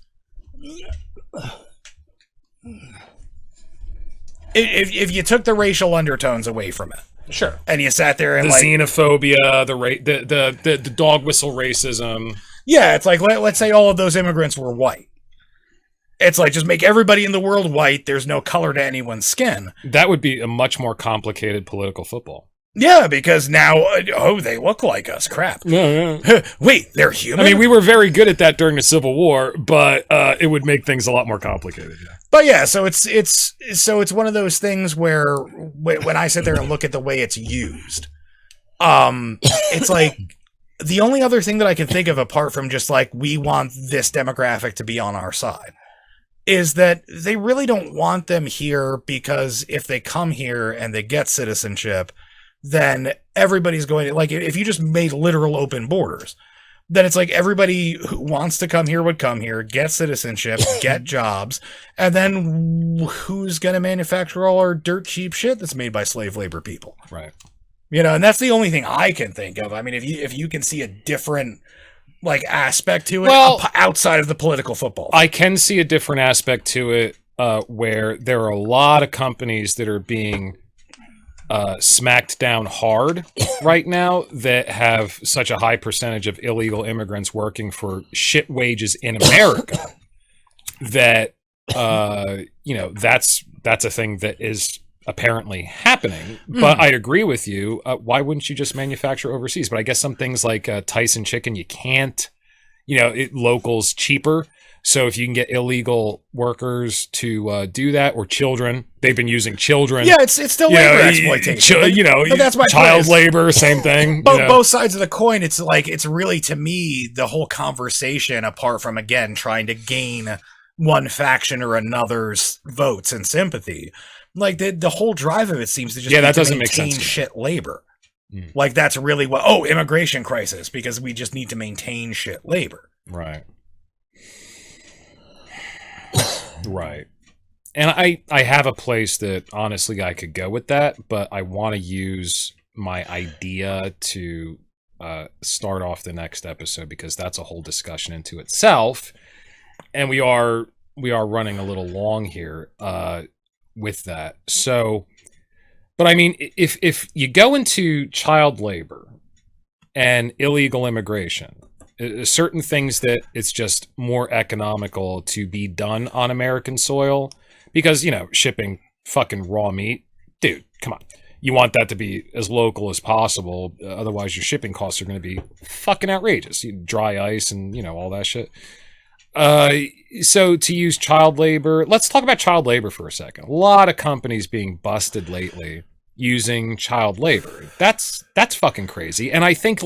If you took the racial undertones away from it. Sure. And you sat there and the like xenophobia, the dog whistle racism. Yeah, it's like let's say all of those immigrants were white. It's like just make everybody in the world white. There's no color to anyone's skin. That would be a much more complicated political football. Yeah, because now they look like us. Crap. Yeah. Wait, they're human. I mean, we were very good at that during the Civil War, but it would make things a lot more complicated. Yeah. But yeah, so it's one of those things where when I sit there and look at the way it's used, it's like the only other thing that I can think of apart from just like we want this demographic to be on our side is that they really don't want them here because if they come here and they get citizenship, then everybody's going to like if you just made literal open borders. Then it's like everybody who wants to come here would come here, get citizenship, get jobs, and then who's going to manufacture all our dirt cheap shit that's made by slave labor people? Right. You know, and that's the only thing I can think of. I mean, if you can see a different like aspect to it outside of the political football. I can see a different aspect to it where there are a lot of companies that are being smacked down hard right now that have such a high percentage of illegal immigrants working for shit wages in America that you know that's a thing that is apparently happening. But I agree with you. Why wouldn't you just manufacture overseas? But I guess some things like Tyson chicken you can't. You know, local's cheaper. So if you can get illegal workers to do that, or children, they've been using children. Yeah, it's still labor exploitation. But that's my child labor, same thing. Both sides of the coin. It's like it's really to me the whole conversation. Apart from again trying to gain one faction or another's votes and sympathy, like the whole drive of it seems to just that doesn't make sense. Shit labor. Like that's really what immigration crisis because we just need to maintain shit labor. Right. Right. And I have a place that honestly I could go with that, but I want to use my idea to start off the next episode because that's a whole discussion into itself. And we are running a little long here with that. So, but I mean, if you go into child labor and illegal immigration, certain things that it's just more economical to be done on American soil because, you know, shipping fucking raw meat. Dude, come on. You want that to be as local as possible. Otherwise, your shipping costs are going to be fucking outrageous. Dry ice and, all that shit. So to use child labor, let's talk about child labor for a second. A lot of companies being busted lately using child labor. That's fucking crazy. And I think,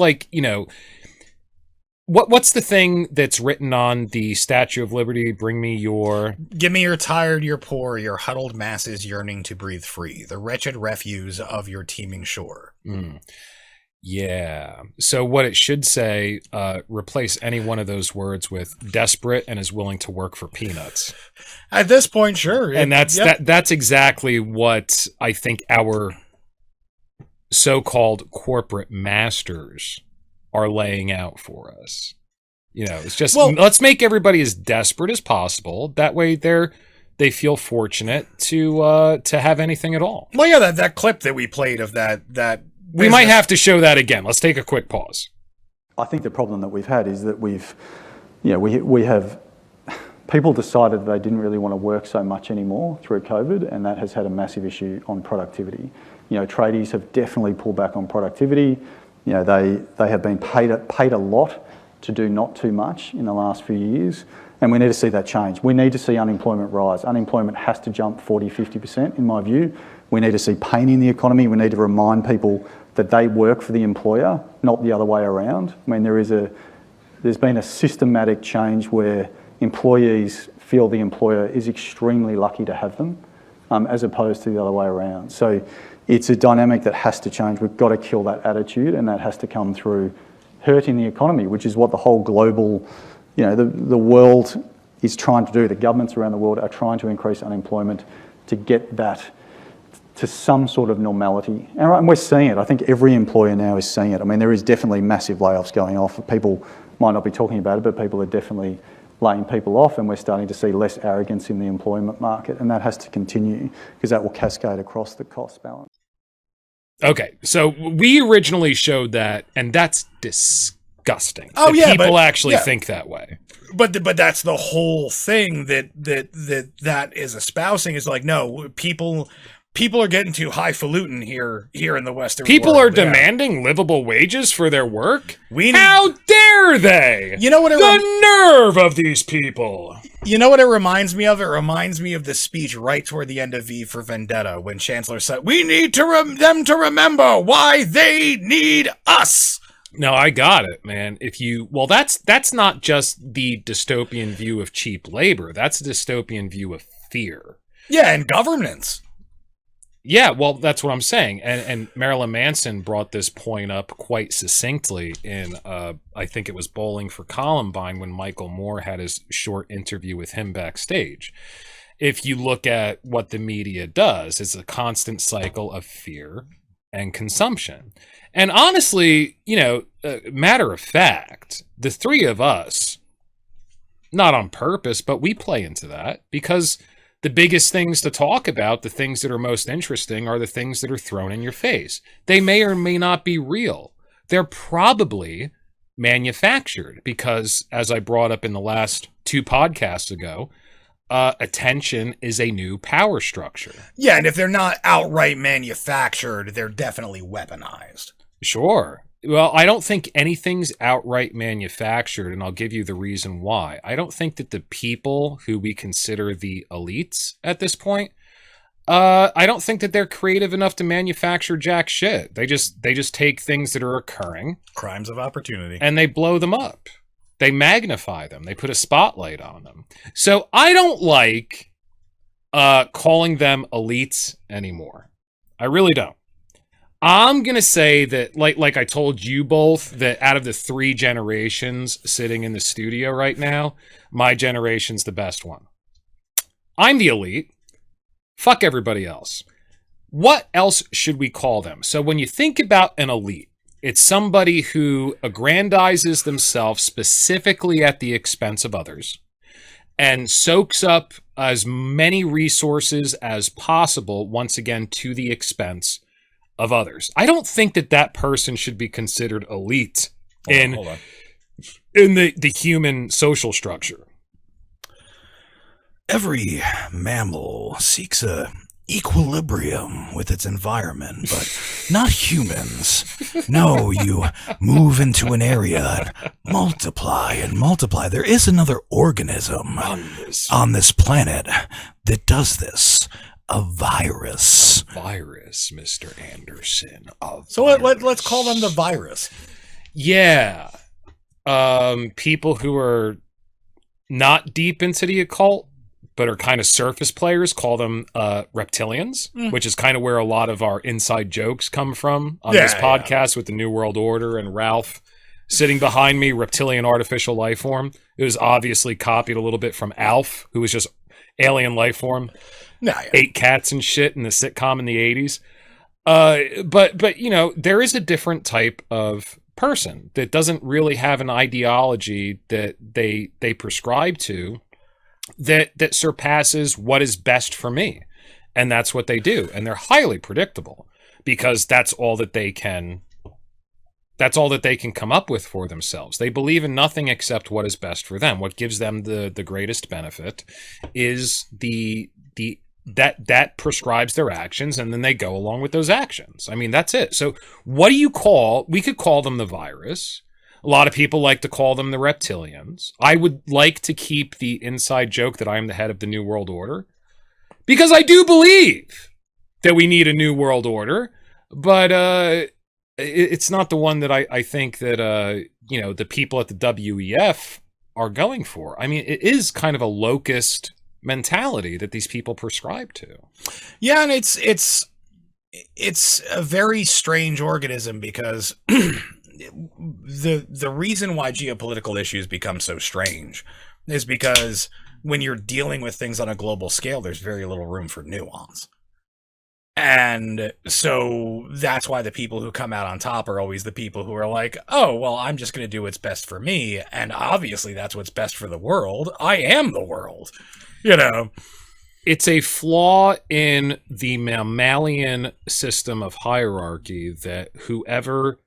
what's the thing that's written on the Statue of Liberty? Give me your tired, your poor, your huddled masses yearning to breathe free, the wretched refuse of your teeming shore. Yeah. So what it should say, replace any one of those words with desperate and is willing to work for peanuts. At this point, sure. And that's exactly what I think our so-called corporate masters are laying out for us. It's just, let's make everybody as desperate as possible. That way they feel fortunate to have anything at all. Well, yeah, that clip that we played of that we might have to show that again. Let's take a quick pause. I think the problem that we've had is that we have people decided they didn't really want to work so much anymore through COVID, and that has had a massive issue on productivity. Tradies have definitely pulled back on productivity. They have been paid a lot to do not too much in the last few years, and we need to see that change. We need to see unemployment rise. Unemployment has to jump 40, 50% in my view. We need to see pain in the economy. We need to remind people that they work for the employer, not the other way around. I mean, there's been a systematic change where employees feel the employer is extremely lucky to have them, as opposed to the other way around. So it's a dynamic that has to change. We've got to kill that attitude, and that has to come through hurting the economy, which is what the whole global, the world is trying to do. The governments around the world are trying to increase unemployment to get that to some sort of normality. And we're seeing it. I think every employer now is seeing it. I mean, there is definitely massive layoffs going off. People might not be talking about it, but people are definitely laying people off, and we're starting to see less arrogance in the employment market, and that has to continue because that will cascade across the cost balance. Okay, so we originally showed that, and that's disgusting. Oh, yeah, people actually think that way. But that's the whole thing that is espousing is no, people are getting too highfalutin here in the Western world. People are demanding livable wages for their work? How dare they? You know what? The nerve of these people. You know what it reminds me of? It reminds me of the speech right toward the end of V for Vendetta when Chancellor said, "We need them to remember why they need us." No, I got it, man. That's not just the dystopian view of cheap labor. That's a dystopian view of fear. Yeah, and governance. Yeah, well, that's what I'm saying. And Marilyn Manson brought this point up quite succinctly in, I think it was Bowling for Columbine when Michael Moore had his short interview with him backstage. If you look at what the media does, it's a constant cycle of fear and consumption. And honestly, matter of fact, the three of us, not on purpose, but we play into that because the biggest things to talk about, the things that are most interesting, are the things that are thrown in your face. They may or may not be real. They're probably manufactured because, as I brought up in the last 2 podcasts ago, attention is a new power structure. Yeah, and if they're not outright manufactured, they're definitely weaponized. Sure. Well, I don't think anything's outright manufactured, and I'll give you the reason why. I don't think that the people who we consider the elites at this point, I don't think that they're creative enough to manufacture jack shit. They just take things that are occurring, crimes of opportunity, and they blow them up. They magnify them. They put a spotlight on them. So I don't like calling them elites anymore. I really don't. I'm going to say that, like I told you both, that out of the 3 generations sitting in the studio right now, my generation's the best one. I'm the elite. Fuck everybody else. What else should we call them? So when you think about an elite, it's somebody who aggrandizes themselves specifically at the expense of others and soaks up as many resources as possible, once again, to the expense of others. I don't think that person should be considered elite in the human social structure. Every mammal seeks a equilibrium with its environment, but not humans. No, you move into an area and multiply and multiply. There is another organism on this planet that does this. A virus. A virus, Mr. Anderson. So let's call them the virus. Yeah. People who are not deep into the occult, but are kind of surface players, call them reptilians, which is kind of where a lot of our inside jokes come from on this podcast with the New World Order and Ralph sitting behind me, reptilian artificial life form. It was obviously copied a little bit from Alf, who was just alien life form. Ate cats and shit in the sitcom in the 80s. But you know, there is a different type of person that doesn't really have an ideology that they prescribe to that surpasses what is best for me. And that's what they do. And they're highly predictable because that's all that they can come up with for themselves. They believe in nothing except what is best for them. What gives them the greatest benefit is that prescribes their actions, and then they go along with those actions. I mean, that's it. So what do you call, we could call them the virus. A lot of people like to call them the reptilians. I would like to keep the inside joke that I am the head of the New World Order, because I do believe that we need a New World Order, but it's not the one that I think that, you know, the people at the WEF are going for. I mean, it is kind of a locust mentality that these people prescribe to. Yeah, and it's a very strange organism because the reason why geopolitical issues become so strange is because when you're dealing with things on a global scale, there's very little room for nuance. And so that's why the people who come out on top are always the people who are like, oh, well, I'm just going to do what's best for me. And obviously that's what's best for the world. I am the world. You know, it's a flaw in the mammalian system of hierarchy that whoever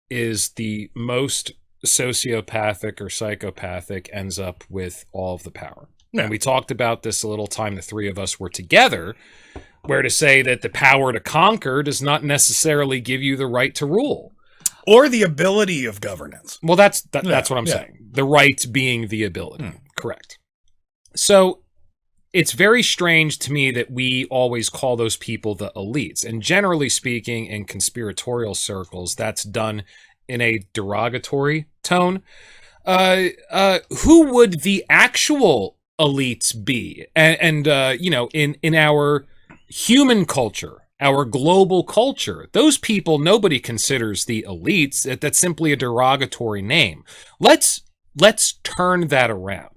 is the most sociopathic or psychopathic ends up with all of the power. Yeah. And we talked about this a little time the three of us were together, where to say that the power to conquer does not necessarily give you the right to rule. Or the ability of governance. Well, that's what I'm saying. The right being the ability. Correct. So it's very strange to me that we always call those people the elites. And generally speaking, in conspiratorial circles, that's done in a derogatory tone. Who would the actual elites be? And you know, in our human culture, our global culture, those people nobody considers the elites. That's simply a derogatory name. Let's turn that around.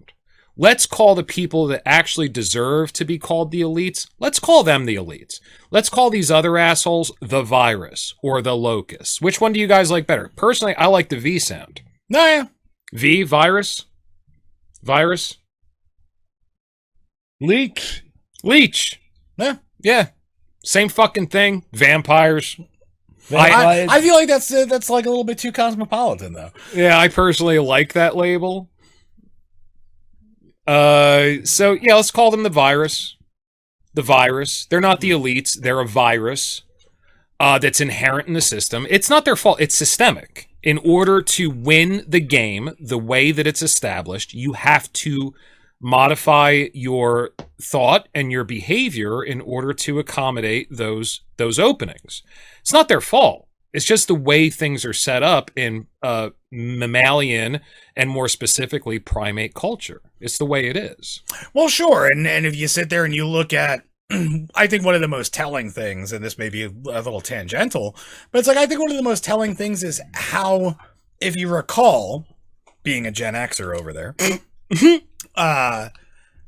Let's call the people that actually deserve to be called the elites, let's call them the elites. Let's call these other assholes the virus or the locust. Which one do you guys like better? Personally, I like the V sound. No, yeah. V, virus? Virus? Leech. Yeah. Yeah. Same fucking thing. Vampires. I feel like that's like a little bit too cosmopolitan, though. Yeah, I personally like that label. So yeah, let's call them the virus. The virus. They're not the elites. They're a virus that's inherent in the system. It's not their fault. It's systemic. In order to win the game the way that it's established, you have to modify your thought and your behavior in order to accommodate those openings. It's not their fault. It's just the way things are set up in mammalian and more specifically primate culture. It's the way it is. Well, sure. And if you sit there and you look at, I think one of the most telling things, and this may be a little tangential, but it's like, I think one of the most telling things is how, if you recall, being a Gen Xer over there,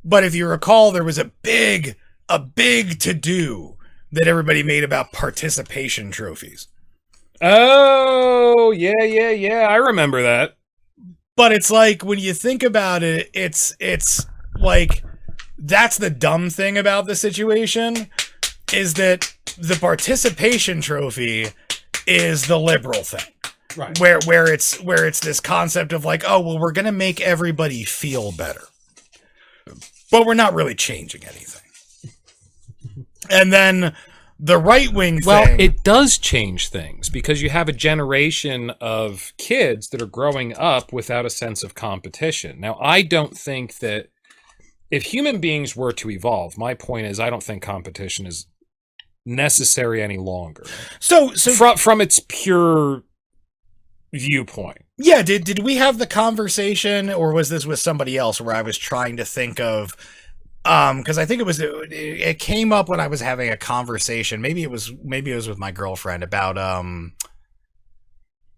but if you recall, there was a big to-do that everybody made about participation trophies. Oh, yeah. I remember that. But it's like, when you think about it, it's like, that's the dumb thing about the situation, is that the participation trophy is the liberal thing. Right. Where it's this concept of like, oh, well, we're going to make everybody feel better. But we're not really changing anything. And then the right-wing Well, thing... it does change things because you have a generation of kids that are growing up without a sense of competition. Now, I don't think that if human beings were to evolve, my point is I don't think competition is necessary any longer. So from its pure viewpoint. Yeah, did we have the conversation, or was this with somebody else where I was trying to think of... because I think it came up when I was having a conversation. Maybe it was with my girlfriend about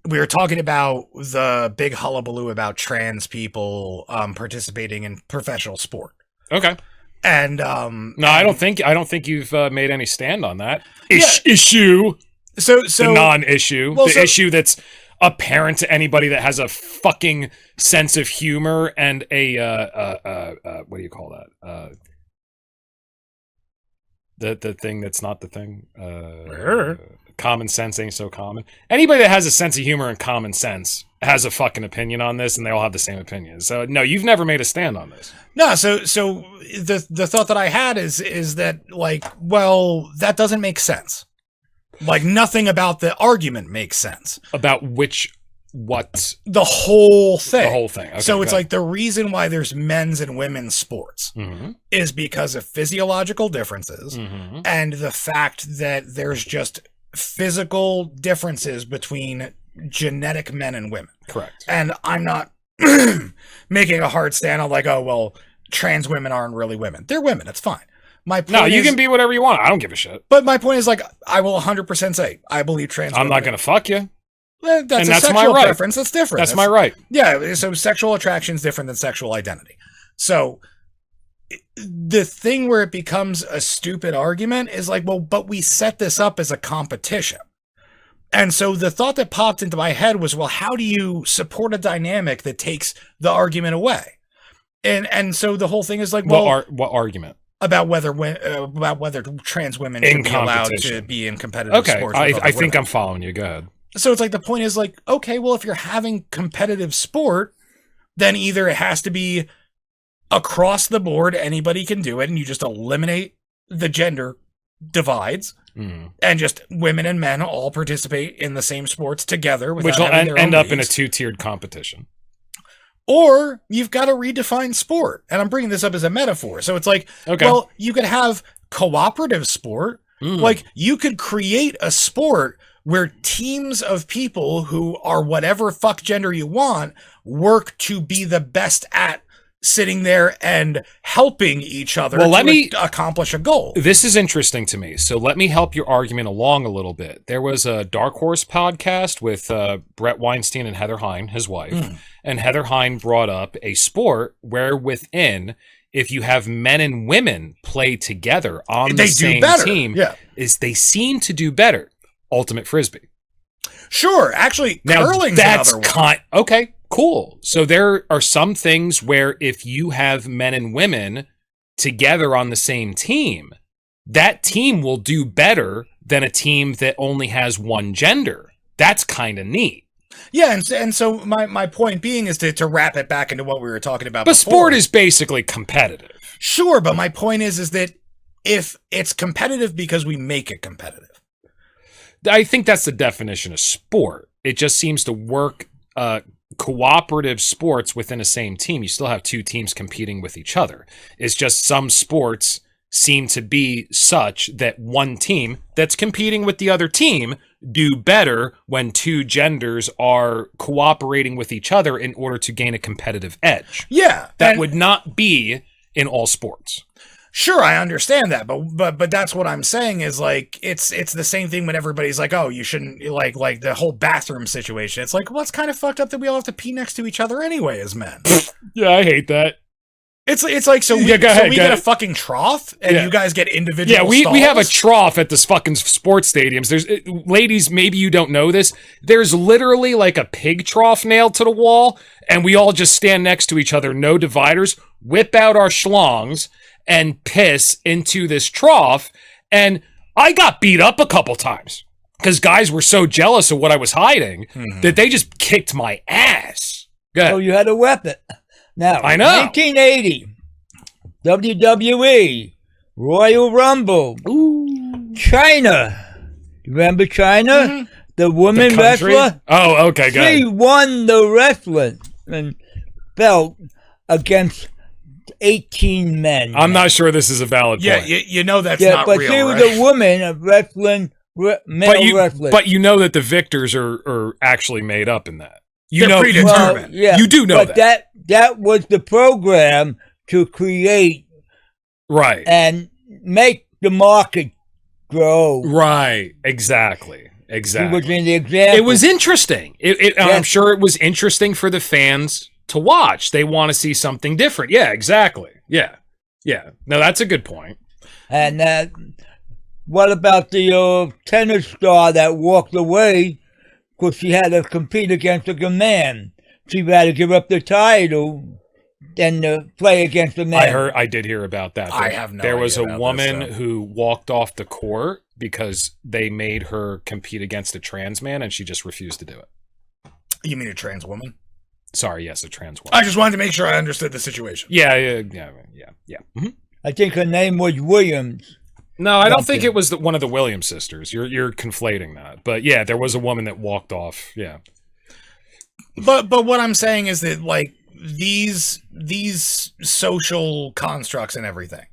we were talking about the big hullabaloo about trans people participating in professional sport. Okay. And no, I don't think you've made any stand on that issue. So the non-issue, well, issue that's apparent to anybody that has a fucking sense of humor and a what do you call that? The thing that's not the thing. Common sense ain't so common. Anybody that has a sense of humor and common sense has a fucking opinion on this, and they all have the same opinion. So no, you've never made a stand on this. No, so the thought that I had is that, like, well, that doesn't make sense. Like, nothing about the argument makes sense. About what? The whole thing. The whole thing. Okay, so it's like the reason why there's men's and women's sports is because of physiological differences and the fact that there's just physical differences between genetic men and women. Correct. And I'm not making a hard stand on, like, oh, well, trans women aren't really women. They're women. It's fine. My point you can be whatever you want. I don't give a shit. But my point is, like, I will 100% say I believe trans women. I'm not going to fuck you. That's and a that's sexual my right. preference. That's different. That's my right. Yeah, so sexual attraction is different than sexual identity. So the thing where it becomes a stupid argument is like, well, but we set this up as a competition. And so the thought that popped into my head was, well, how do you support a dynamic that takes the argument away? And so the whole thing is like, well, what argument? About whether trans women should be allowed to be in competitive sports. I think I'm following you. Go ahead. So it's like, the point is like, okay, well, if you're having competitive sport, then either it has to be across the board, anybody can do it, and you just eliminate the gender divides, and just women and men all participate in the same sports together, which will end up in a two-tiered competition. Or you've got to redefine sport. And I'm bringing this up as a metaphor. So it's like, well, you could have cooperative sport. Like, you could create a sport where teams of people who are whatever fuck gender you want work to be the best at sitting there and helping each other accomplish a goal. This is interesting to me. So let me help your argument along a little bit. There was a Dark Horse podcast with Brett Weinstein and Heather Hine, his wife. And Heather Hine brought up a sport where within, if you have men and women play together on the same team, they seem to do better. Ultimate Frisbee. Sure. Actually, curling's that's another one. Okay. Cool. So there are some things where if you have men and women together on the same team, that team will do better than a team that only has one gender. That's kind of neat. Yeah, and so my point being is to wrap it back into what we were talking about before. But sport is basically competitive. Sure, but my point is that if it's competitive because we make it competitive. I think that's the definition of sport. It just seems to work cooperative sports within a same team. You still have two teams competing with each other. It's just some sports seem to be such that one team that's competing with the other team do better when two genders are cooperating with each other in order to gain a competitive edge. Yeah. That would not be in all sports. Sure, I understand that, but that's what I'm saying is, like, it's the same thing when everybody's like, oh, you shouldn't, like the whole bathroom situation. It's like, well, it's kind of fucked up that we all have to pee next to each other anyway as men. Yeah, I hate that. It's like, so we get a fucking trough and you guys get individual stalls? We have a trough at this fucking sports stadiums. There's ladies, maybe you don't know this. There's literally like a pig trough nailed to the wall, and we all just stand next to each other, no dividers, whip out our schlongs and piss into this trough. And I got beat up a couple times because guys were so jealous of what I was hiding that they just kicked my ass. Go ahead. So you had a weapon. Now, I know. 1980, WWE, Royal Rumble. Ooh. China. Remember China? Mm-hmm. The woman country? wrestler? Oh, okay, good. She won the wrestling and belt against 18 men. I'm not sure this is a valid Yeah, point. you know that's Yeah, not but real, she was right? a woman of wrestling, male wrestling. But you know that the victors are actually made up in that. You They're know, predetermined. yeah, you do know but that was the program to create right? and make the market grow. Right, exactly. She Exactly. was in the example. It was interesting. I'm Yes. sure it was interesting for the fans to watch. They want to see something different. Yeah, exactly. Yeah. Yeah. No, that's a good point. And what about the tennis star that walked away because she had to compete against a man? She'd rather give up the title than to play against a man. I did hear about that. I have no There was idea a about woman this, though. who walked off the court because they made her compete against a trans man and she just refused to do it. You mean a trans woman? Sorry, yes, a trans woman. I just wanted to make sure I understood the situation. Yeah. Mhm. I think her name was Williams. No, I don't Something. think it was one of the Williams sisters. You're conflating that. But yeah, there was a woman that walked off. Yeah. But what I'm saying is that like these social constructs and everything,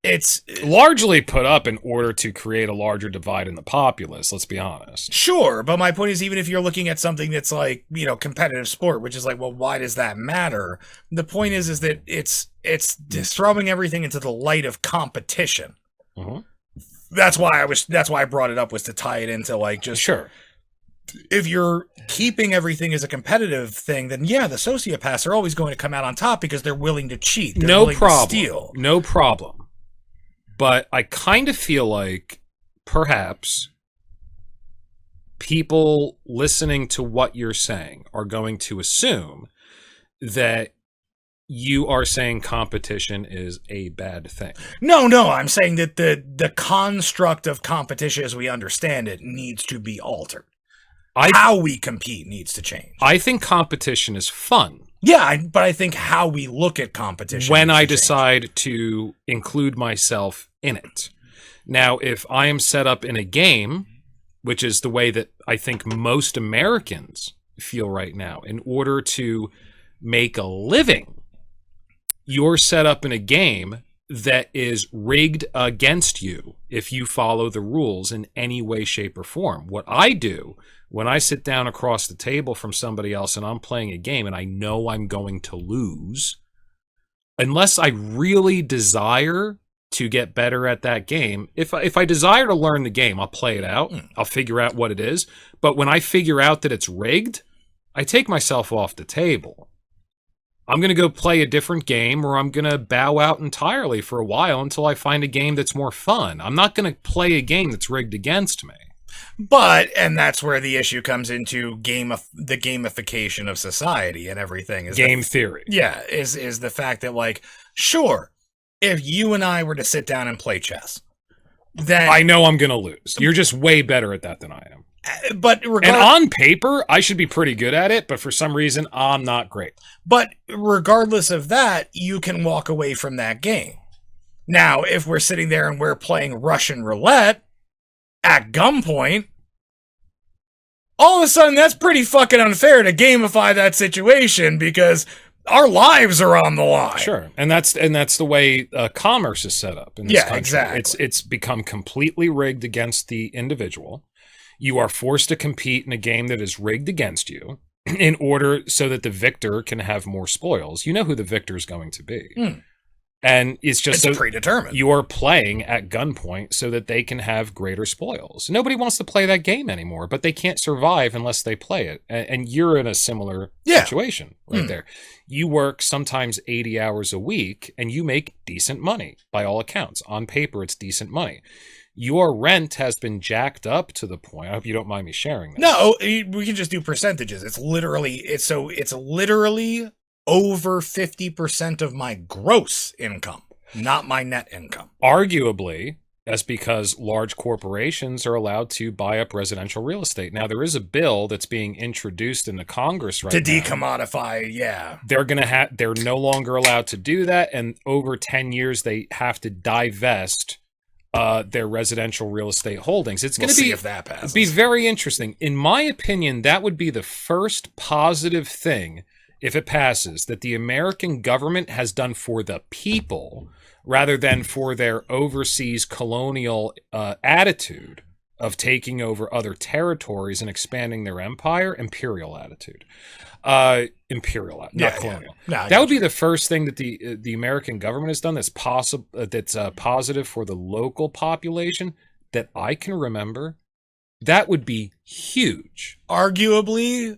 it's Largely put up in order to create a larger divide in the populace, let's be honest. sure, but my point is, even if you're looking at something that's like, competitive sport, which is like, well, why does that matter? The point is that it's throwing everything into the light of competition. Mhm. That's why I brought it up, was to tie it into like just Sure. if you're keeping everything as a competitive thing, then yeah, the sociopaths are always going to come out on top because they're willing to cheat. They're No willing problem. to steal. No problem. But I kind of feel like perhaps people listening to what you're saying are going to assume that you are saying competition is a bad thing. No, I'm saying that the construct of competition as we understand it needs to be altered. How we compete needs to change. I think competition is fun. Yeah, but I think how we look at competition When needs I to change. decide to include myself in it. Now, if I am set up in a game, which is the way that I think most Americans feel right now, in order to make a living, you're set up in a game that is rigged against you if you follow the rules in any way, shape, or form. What I do when I sit down across the table from somebody else and I'm playing a game and I know I'm going to lose, unless I really desire to get better at that game, if I desire to learn the game, I'll play it out. I'll figure out what it is. But when I figure out that it's rigged, I take myself off the table. I'm going to go play a different game, or I'm going to bow out entirely for a while until I find a game that's more fun. I'm not going to play a game that's rigged against me. And that's where the issue comes into the gamification of society and everything. Is Game theory. Yeah, is the fact that, like, sure, if you and I were to sit down and play chess, then I know I'm going to lose. You're just way better at that than I am. But And on paper, I should be pretty good at it, but for some reason, I'm not great. But regardless of that, you can walk away from that game. Now, if we're sitting there and we're playing Russian roulette at gunpoint, all of a sudden that's pretty fucking unfair to gamify that situation because our lives are on the line. Sure, and that's the way commerce is set up in this country. Exactly. It's become completely rigged against the individual. You are forced to compete in a game that is rigged against you in order so that the victor can have more spoils. You know who the victor is going to be. And it's just It's predetermined. You are playing at gunpoint so that they can have greater spoils. Nobody wants to play that game anymore, but they can't survive unless they play it. And you're in a similar situation right there. You work sometimes 80 hours a week and you make decent money by all accounts. On paper, it's decent money. Your rent has been jacked up to the point. I hope you don't mind me sharing that. No, we can just do percentages. It's literally over 50% of my gross income, not my net income. Arguably, that's because large corporations are allowed to buy up residential real estate. Now, there is a bill that's being introduced in the Congress right To now. decommodify, yeah. They're no longer allowed to do that, and over 10 years, they have to divest their residential real estate holdings. It's going We'll to see be if that passes. be very interesting. In my opinion, that would be the first positive thing, if it passes, that the American government has done for the people rather than for their overseas colonial attitude of taking over other territories and expanding their empire. Imperial attitude. Imperial, not colonial. Yeah. No, that would be the first thing that the American government has done that's possible, that's positive for the local population that I can remember. That would be huge. Arguably,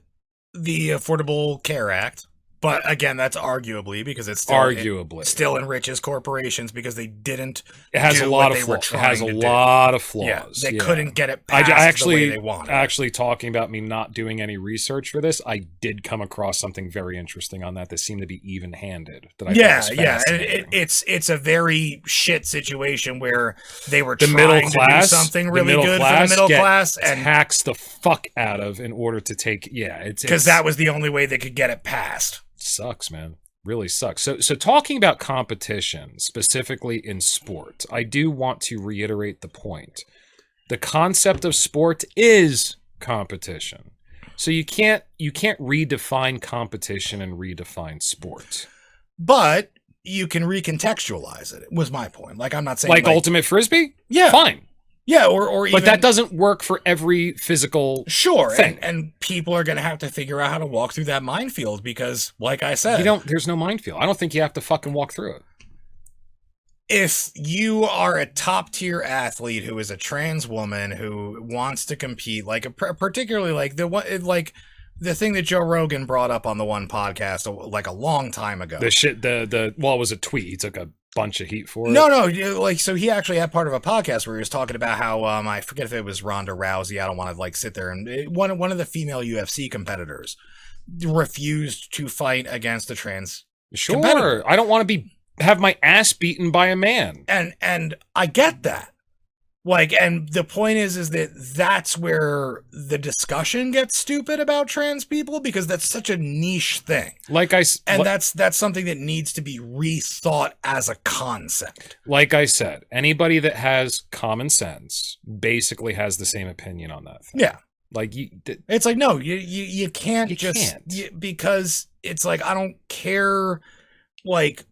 the Affordable Care Act. But again, that's arguably, because it's still, Arguably. still enriches corporations because they didn't. It has do a lot what of they were flaws. It has a trying to do. lot of flaws. Yeah, they couldn't get it passed the way they wanted. Actually, talking about me not doing any research for this, I did come across something very interesting on that seemed to be even-handed. That I thought was fascinating. It's a very shit situation where they were The trying middle class, to do something the really middle good class for the middle get class, and taxed the fuck out of in order to take. Yeah, it's because that was the only way they could get it passed. Sucks, man. Really sucks. So talking about competition, specifically in sport, I do want to reiterate the point. The concept of sport is competition. So you can't redefine competition and redefine sport. But you can recontextualize it. Was my point. Like, I'm not saying Like ultimate frisbee? Yeah. Fine. Yeah, or even, but that doesn't work for every physical thing. And people are going to have to figure out how to walk through that minefield because, like I said, there's no minefield. I don't think you have to fucking walk through it. If you are a top tier athlete who is a trans woman who wants to compete, like particularly like the thing that Joe Rogan brought up on the one podcast like a long time ago. It was a tweet. He took a bunch of heat for it. No, like, so he actually had part of a podcast where he was talking about how I forget if it was Ronda Rousey. I don't want to like sit there and one of the female UFC competitors refused to fight against a trans competitor. I don't want to have my ass beaten by a man. And I get that. Like, and the point is that that's where the discussion gets stupid about trans people because that's such a niche thing. That's something that needs to be rethought as a concept. Like I said, anybody that has common sense basically has the same opinion on that thing. Yeah. Like it's like, no, you can't because it's like, I don't care like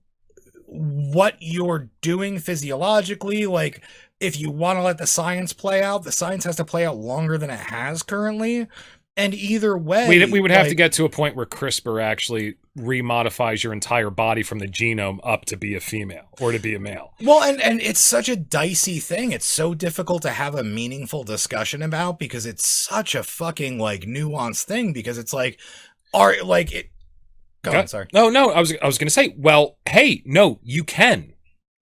what you're doing physiologically, like if you want to let the science play out, the science has to play out longer than it has currently. And either way, we would have to get to a point where CRISPR actually remodifies your entire body from the genome up to be a female or to be a male. Well, and it's such a dicey thing. It's so difficult to have a meaningful discussion about because it's such a fucking like nuanced thing because it's like, Go on, sorry. No, I was going to say, well, hey, no, you can.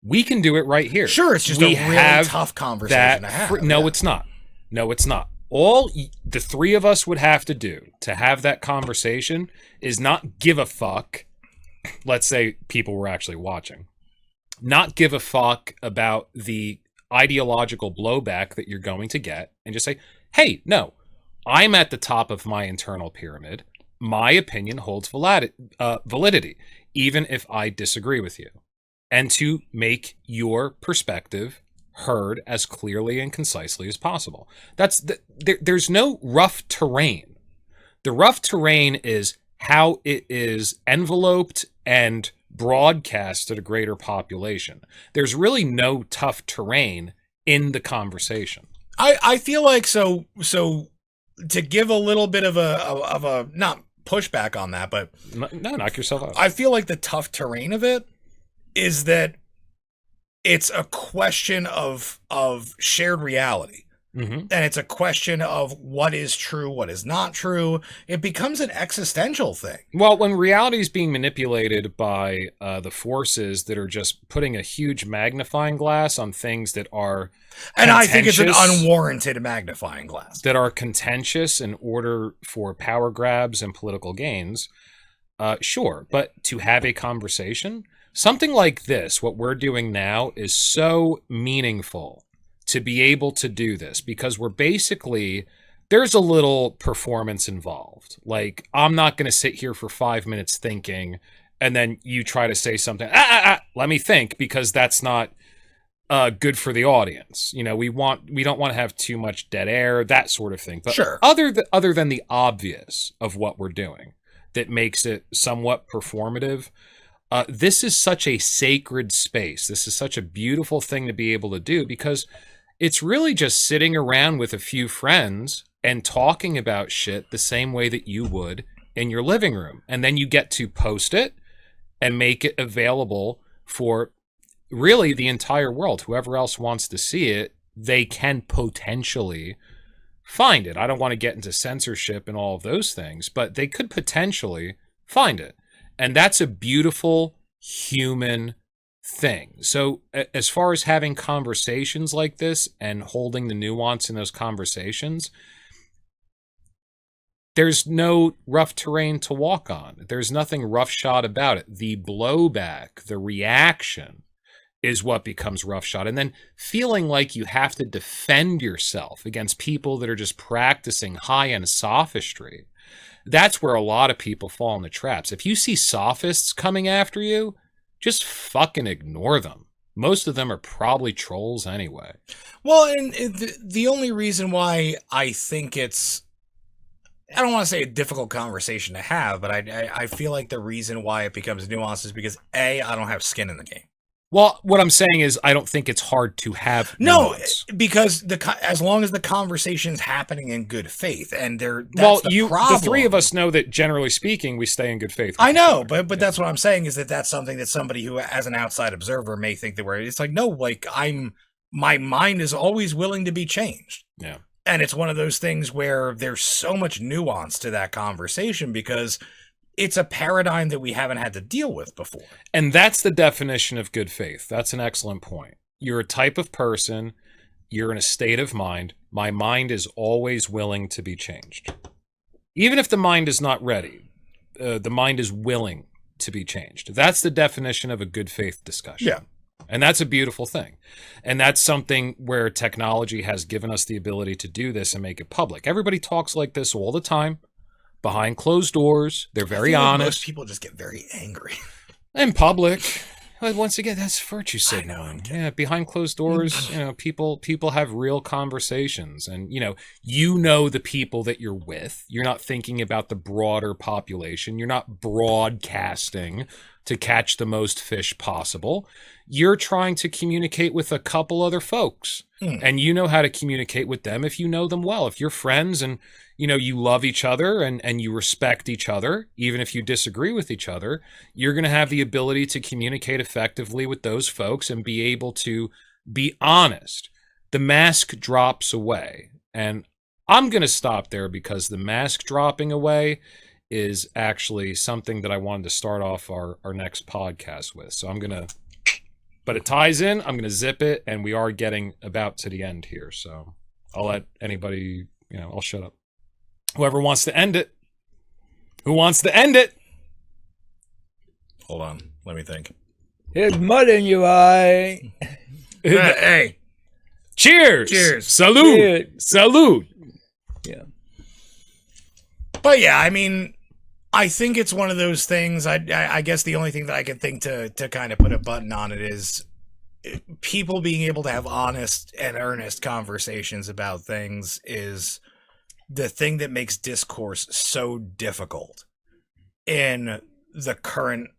We can do it right here. Sure, it's just a really tough conversation to have. No, it's not. No, it's not. All the three of us would have to do to have that conversation is not give a fuck. Let's say people were actually watching. Not give a fuck about the ideological blowback that you're going to get and just say, hey, no, I'm at the top of my internal pyramid. My opinion holds validity, even if I disagree with you. And to make your perspective heard as clearly and concisely as possible. There's no rough terrain. The rough terrain is how it is enveloped and broadcast to a greater population. There's really no tough terrain in the conversation. I feel like so to give a little bit of a not pushback on that, but no, knock yourself out. I feel like the tough terrain of it is that it's a question of shared reality. Mm-hmm. And it's a question of what is true, what is not true. It becomes an existential thing. Well, when reality is being manipulated by the forces that are just putting a huge magnifying glass on things that are and I think it's an unwarranted magnifying glass. That are contentious in order for power grabs and political gains, sure. But to have a conversation, something like this, what we're doing now, is so meaningful to be able to do this because we're basically, there's a little performance involved. Like, I'm not going to sit here for 5 minutes thinking and then you try to say something, let me think, because that's not, good for the audience. You know, we don't want to have too much dead air, that sort of thing. But Sure. other than the obvious of what we're doing that makes it somewhat performative, this is such a sacred space. This is such a beautiful thing to be able to do, because it's really just sitting around with a few friends and talking about shit the same way that you would in your living room. And then you get to post it and make it available for really the entire world. Whoever else wants to see it, they can potentially find it. I don't want to get into censorship and all of those things, but they could potentially find it. And that's a beautiful human thing. So as far as having conversations like this and holding the nuance in those conversations, there's no rough terrain to walk on. There's nothing roughshod about it. The blowback, the reaction is what becomes roughshod. And then feeling like you have to defend yourself against people that are just practicing high-end sophistry. That's where a lot of people fall in the traps. If you see sophists coming after you, just fucking ignore them. Most of them are probably trolls anyway. Well, and the only reason why I think it's, I don't want to say a difficult conversation to have, but I feel like the reason why it becomes nuanced is because A, I don't have skin in the game. Well, what I'm saying is I don't think it's hard to have nuance. No, because as long as the conversation's happening in good faith, and the three of us know that generally speaking, we stay in good faith. I know, but that's what I'm saying is that's something that somebody who, as an outside observer, may think that it's like, no, like my mind is always willing to be changed. Yeah. And it's one of those things where there's so much nuance to that conversation because it's a paradigm that we haven't had to deal with before. And that's the definition of good faith. That's an excellent point. You're a type of person. You're in a state of mind. My mind is always willing to be changed. Even if the mind is not ready, the mind is willing to be changed. That's the definition of a good faith discussion. Yeah. And that's a beautiful thing. And that's something where technology has given us the ability to do this and make it public. Everybody talks like this all the time. Behind closed doors, they're very honest. Most people just get very angry. In public, once again, that's virtue signaling. Yeah, behind closed doors, people have real conversations, and you know the people that you're with. You're not thinking about the broader population. You're not broadcasting to catch the most fish possible. You're trying to communicate with a couple other folks, and you know how to communicate with them if you know them well. If you're friends and you love each other and you respect each other, even if you disagree with each other, you're going to have the ability to communicate effectively with those folks and be able to be honest. The mask drops away. And I'm going to stop there because the mask dropping away is actually something that I wanted to start off our next podcast with. So but it ties in, I'm going to zip it, and we are getting about to the end here. So I'll let anybody, I'll shut up. Whoever wants to end it. Who wants to end it? Hold on. Let me think. There's mud in your eye. Hey. Cheers. Cheers. Salud. Cheers. Salud. Yeah. But yeah, I mean, I think it's one of those things. I guess the only thing that I can think to kind of put a button on it is people being able to have honest and earnest conversations about things is the thing that makes discourse so difficult in the current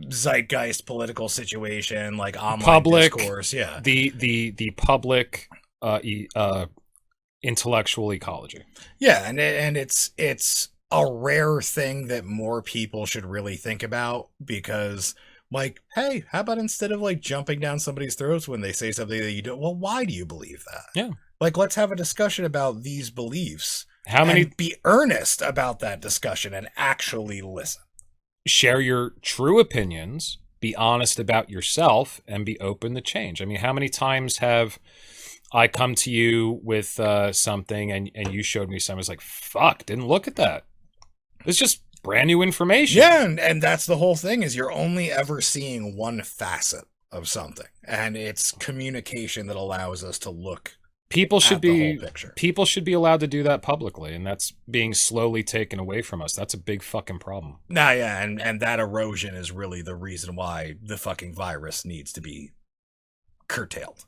zeitgeist political situation, like online public discourse. Yeah. The public intellectual ecology. Yeah, and it's a rare thing that more people should really think about because, like, hey, how about instead of like jumping down somebody's throats when they say something that you don't, well, why do you believe that? Yeah. Like, let's have a discussion about these beliefs. And be earnest about that discussion and actually listen. Share your true opinions, be honest about yourself, and be open to change. I mean, how many times have I come to you with something and you showed me something? I was like, fuck, didn't look at that. It's just brand new information. Yeah, and that's the whole thing is you're only ever seeing one facet of something. And it's communication that allows us to look People should the whole picture. People should be allowed to do that publicly, and that's being slowly taken away from us. That's a big fucking problem. Nah, yeah, and that erosion is really the reason why the fucking virus needs to be curtailed.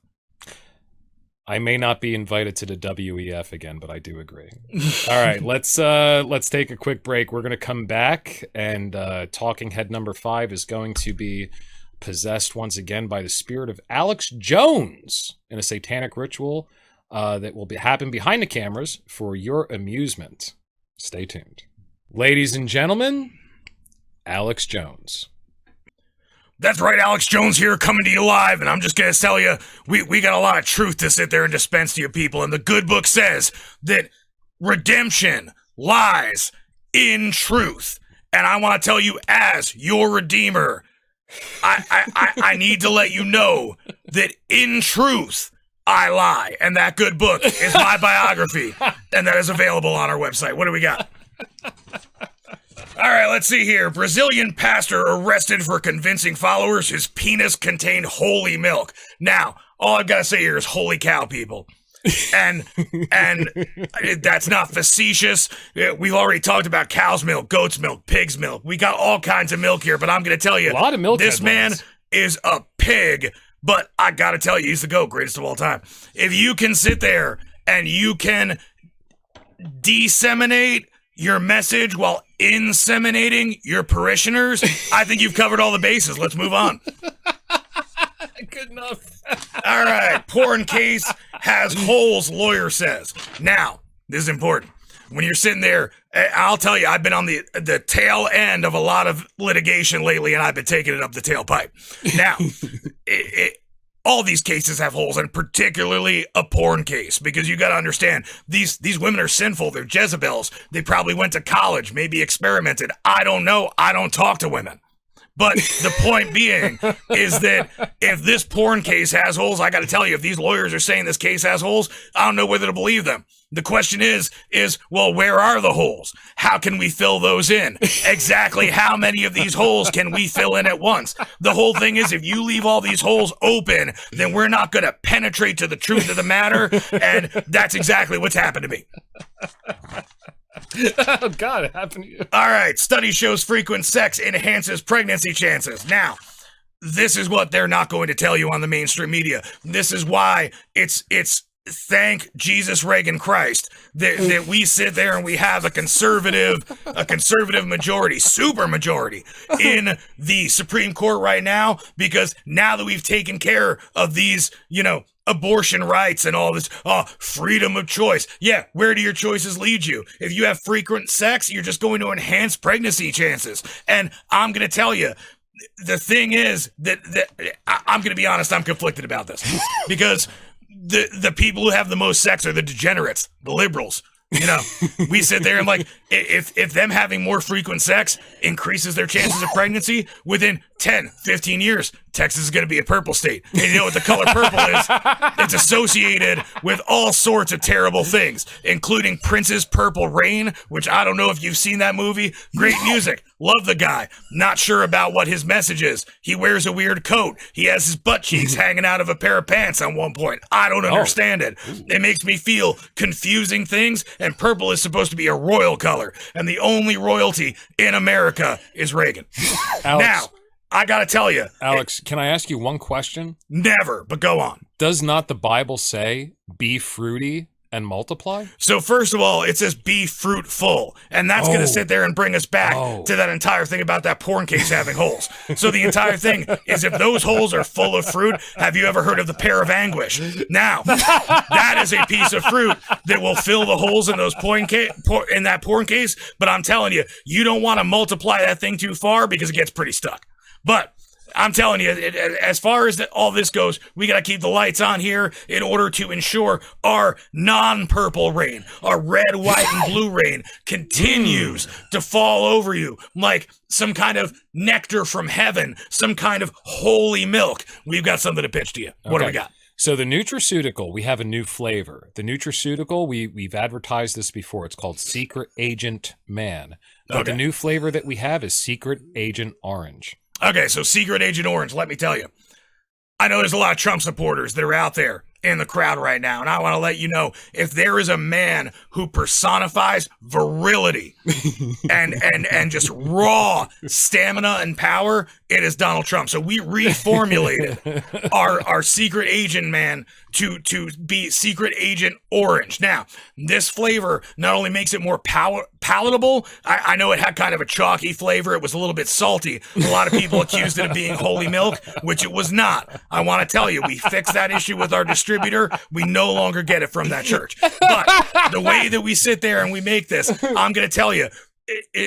I may not be invited to the WEF again, but I do agree. All right, let's take a quick break. We're going to come back, and talking head number 5 is going to be possessed once again by the spirit of Alex Jones in a satanic ritual that will happen behind the cameras for your amusement. Stay tuned. Ladies and gentlemen, Alex Jones. That's right, Alex Jones here coming to you live, and I'm just going to tell you, we got a lot of truth to sit there and dispense to you people, and the good book says that redemption lies in truth, and I want to tell you as your redeemer, I need to let you know that in truth, I lie, and that good book is my biography, and that is available on our website. What do we got? All right, let's see here. Brazilian pastor arrested for convincing followers his penis contained holy milk. Now, all I've got to say here is holy cow, people. And that's not facetious. We've already talked about cow's milk, goat's milk, pig's milk. We got all kinds of milk here, but I'm going to tell you, a lot of milk. This man is a pig, but I got to tell you, he's the GOAT, greatest of all time. If you can sit there and you can disseminate your message while inseminating your parishioners, I think you've covered all the bases. Let's move on. Good enough. All right. Porn case has holes, lawyer says. Now, this is important. When you're sitting there, I'll tell you, I've been on the tail end of a lot of litigation lately, and I've been taking it up the tailpipe. Now, all these cases have holes, and particularly a porn case, because you got to understand, these women are sinful. They're Jezebels. They probably went to college, maybe experimented. I don't know. I don't talk to women. But the point being is that if this porn case has holes, I got to tell you, if these lawyers are saying this case has holes, I don't know whether to believe them. The question is, well, where are the holes? How can we fill those in? Exactly how many of these holes can we fill in at once? The whole thing is, if you leave all these holes open, then we're not going to penetrate to the truth of the matter. And that's exactly what's happened to me. Oh, God, it happened to you. All right. Study shows frequent sex enhances pregnancy chances. Now, this is what they're not going to tell you on the mainstream media. This is why it's thank Jesus, Reagan, Christ, that we sit there and we have a conservative majority, super majority in the Supreme Court right now, because now that we've taken care of these, abortion rights and all this, freedom of choice. Yeah, where do your choices lead you? If you have frequent sex, you're just going to enhance pregnancy chances. And I'm going to tell you, the thing is that I'm going to be honest, I'm conflicted about this because the people who have the most sex are the degenerates, the liberals. We sit there and if them having more frequent sex increases their chances of pregnancy, within 10, 15 years, Texas is going to be a purple state. And you know what the color purple is? It's associated with all sorts of terrible things, including Prince's Purple Rain, which I don't know if you've seen that movie. Great music. Love the guy. Not sure about what his message is. He wears a weird coat. He has his butt cheeks hanging out of a pair of pants on one point. I don't understand it. It makes me feel confusing things, and purple is supposed to be a royal color, and the only royalty in America is Reagan. Alex, now, I gotta tell you, Alex, can I ask you one question? Never, but go on. Does not the Bible say, be fruity and multiply? So first of all, it says be fruitful, and that's going to sit there and bring us back to that entire thing about that porn case having holes. So the entire thing is, if those holes are full of fruit, have you ever heard of the pear of anguish? Now, that is a piece of fruit that will fill the holes in those in that porn case, but I'm telling you, you don't want to multiply that thing too far because it gets pretty stuck. But I'm telling you, as far as all this goes, we got to keep the lights on here in order to ensure our non-purple rain, our red, white, and blue rain continues to fall over you like some kind of nectar from heaven, some kind of holy milk. We've got something to pitch to you. What do we got? So the nutraceutical, we have a new flavor. The nutraceutical, we've advertised this before. It's called Secret Agent Man. But the new flavor that we have is Secret Agent Orange. Okay, so Secret Agent Orange, let me tell you. I know there's a lot of Trump supporters that are out there in the crowd right now, and I want to let you know, if there is a man who personifies virility and just raw stamina and power, it is Donald Trump. So we reformulated our secret agent man to be secret agent orange. Now, this flavor not only makes it more palatable, I know it had kind of a chalky flavor. It was a little bit salty. A lot of people accused it of being holy milk, which it was not. I want to tell you, we fixed that issue with our distributor. We no longer get it from that church. But the way that we sit there and we make this, I'm going to tell you,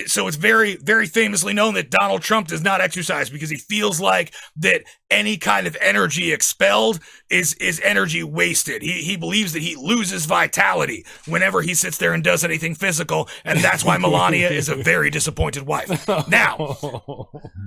so it's very, very famously known that Donald Trump does not exercise because he feels like that any kind of energy expelled is energy wasted. He believes that he loses vitality whenever he sits there and does anything physical, and that's why Melania is a very disappointed wife. Now,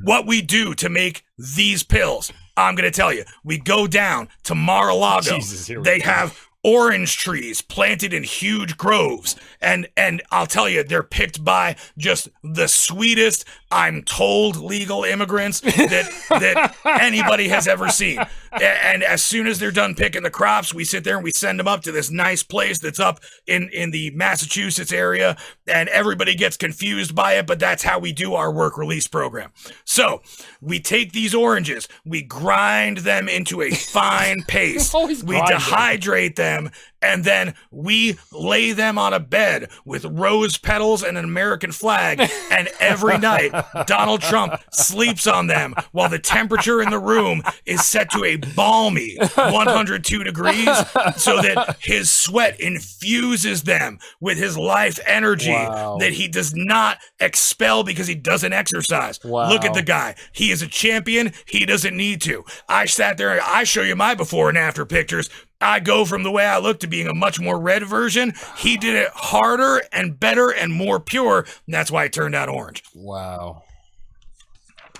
what we do to make these pills, I'm going to tell you. We go down to Mar-a-Lago. They have orange trees planted in huge groves, and I'll tell you, they're picked by just the sweetest, I'm told, legal immigrants that anybody has ever seen. And as soon as they're done picking the crops, we sit there and we send them up to this nice place that's up in the Massachusetts area, and everybody gets confused by it, but that's how we do our work release program. So we take these oranges, we grind them into a fine paste, we dehydrate them, and then we lay them on a bed with rose petals and an American flag, and every night Donald Trump sleeps on them while the temperature in the room is set to a balmy 102 degrees so that his sweat infuses them with his life energy that he does not expel because he doesn't exercise. Look at the guy. He is a champion. He doesn't need to. I sat there and I show you my before and after pictures. I go from the way I look to being a much more red version. He did it harder and better and more pure, and that's why it turned out orange. Wow.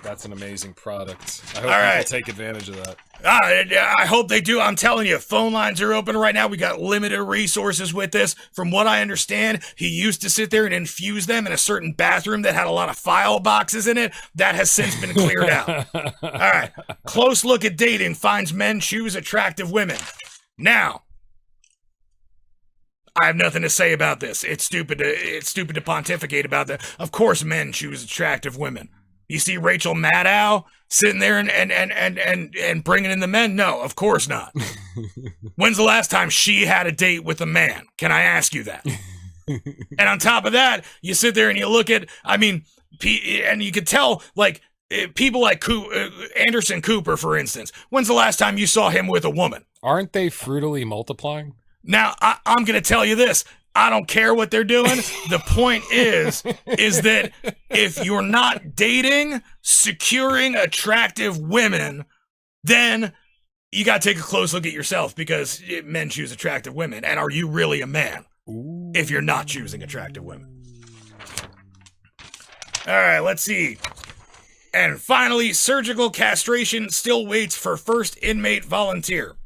That's an amazing product. I hope people take advantage of that. I hope they do. I'm telling you, phone lines are open right now. We got limited resources with this. From what I understand, he used to sit there and infuse them in a certain bathroom that had a lot of file boxes in it. That has since been cleared out. All right. Close look at dating finds men choose attractive women. Now, I have nothing to say about this. It's stupid to pontificate about that. Of course men choose attractive women. You see Rachel Maddow sitting there and bringing in the men? No, of course not. When's the last time she had a date with a man? Can I ask you that? And on top of that, you sit there and you look at, and you could tell, like, people like Anderson Cooper, for instance. When's the last time you saw him with a woman? Aren't they fruitily multiplying? Now, I'm going to tell you this. I don't care what they're doing. The point is that if you're not dating, securing attractive women, then you got to take a close look at yourself, because men choose attractive women. And are you really a man if you're not choosing attractive women? All right, let's see. And finally, surgical castration still waits for first inmate volunteer.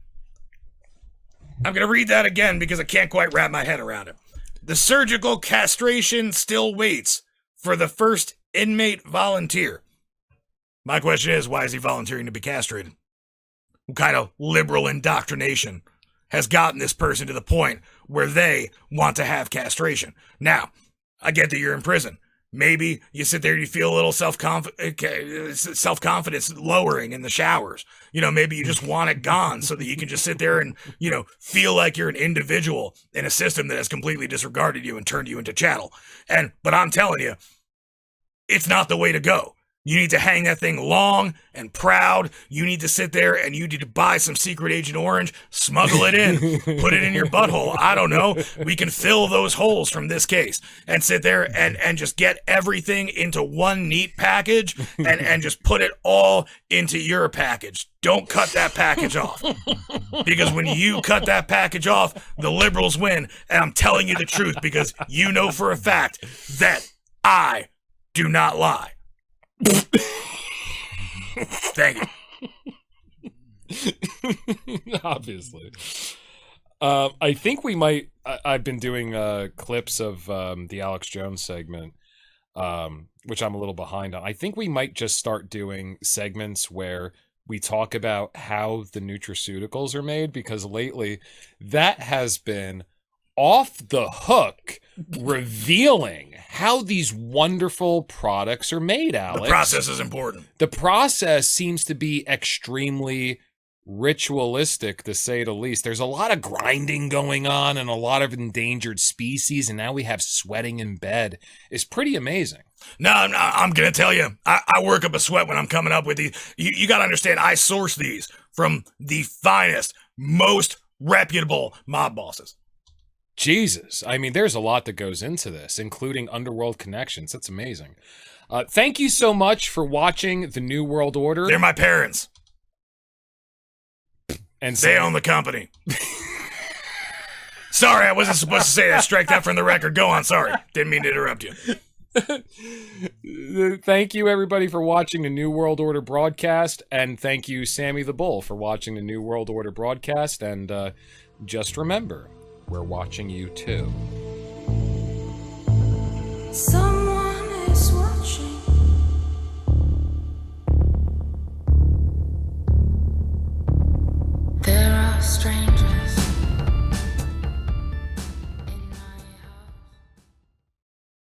I'm going to read that again because I can't quite wrap my head around it. The surgical castration still waits for the first inmate volunteer. My question is, why is he volunteering to be castrated? What kind of liberal indoctrination has gotten this person to the point where they want to have castration? Now, I get that you're in prison. Maybe you sit there and you feel a little self-confidence lowering in the showers. Maybe you just want it gone so that you can just sit there and, feel like you're an individual in a system that has completely disregarded you and turned you into chattel. But I'm telling you, it's not the way to go. You need to hang that thing long and proud. You need to sit there and you need to buy some Secret Agent Orange, smuggle it in, put it in your butthole. I don't know. We can fill those holes from this case and sit there and just get everything into one neat package and just put it all into your package. Don't cut that package off, because when you cut that package off, the liberals win. And I'm telling you the truth, because you know for a fact that I do not lie. Thank you. Obviously. I think we might. I've been doing clips of the Alex Jones segment, which I'm a little behind on. I think we might just start doing segments where we talk about how the nutraceuticals are made, because lately that has been off the hook, revealing how these wonderful products are made, Alex. The process is important. The process seems to be extremely ritualistic, to say the least. There's a lot of grinding going on and a lot of endangered species, and now we have sweating in bed. It's pretty amazing. No, I'm going to tell you, I work up a sweat when I'm coming up with these. You got to understand, I source these from the finest, most reputable mob bosses. Jesus. I mean, there's a lot that goes into this, including underworld connections. That's amazing. Thank you so much for watching The New World Order. They're my parents. And they own the company. Sorry, I wasn't supposed to say that. Strike that from the record. Go on, sorry. Didn't mean to interrupt you. Thank you, everybody, for watching the New World Order broadcast. And thank you, Sammy the Bull, for watching the New World Order broadcast. And just remember, we're watching you too.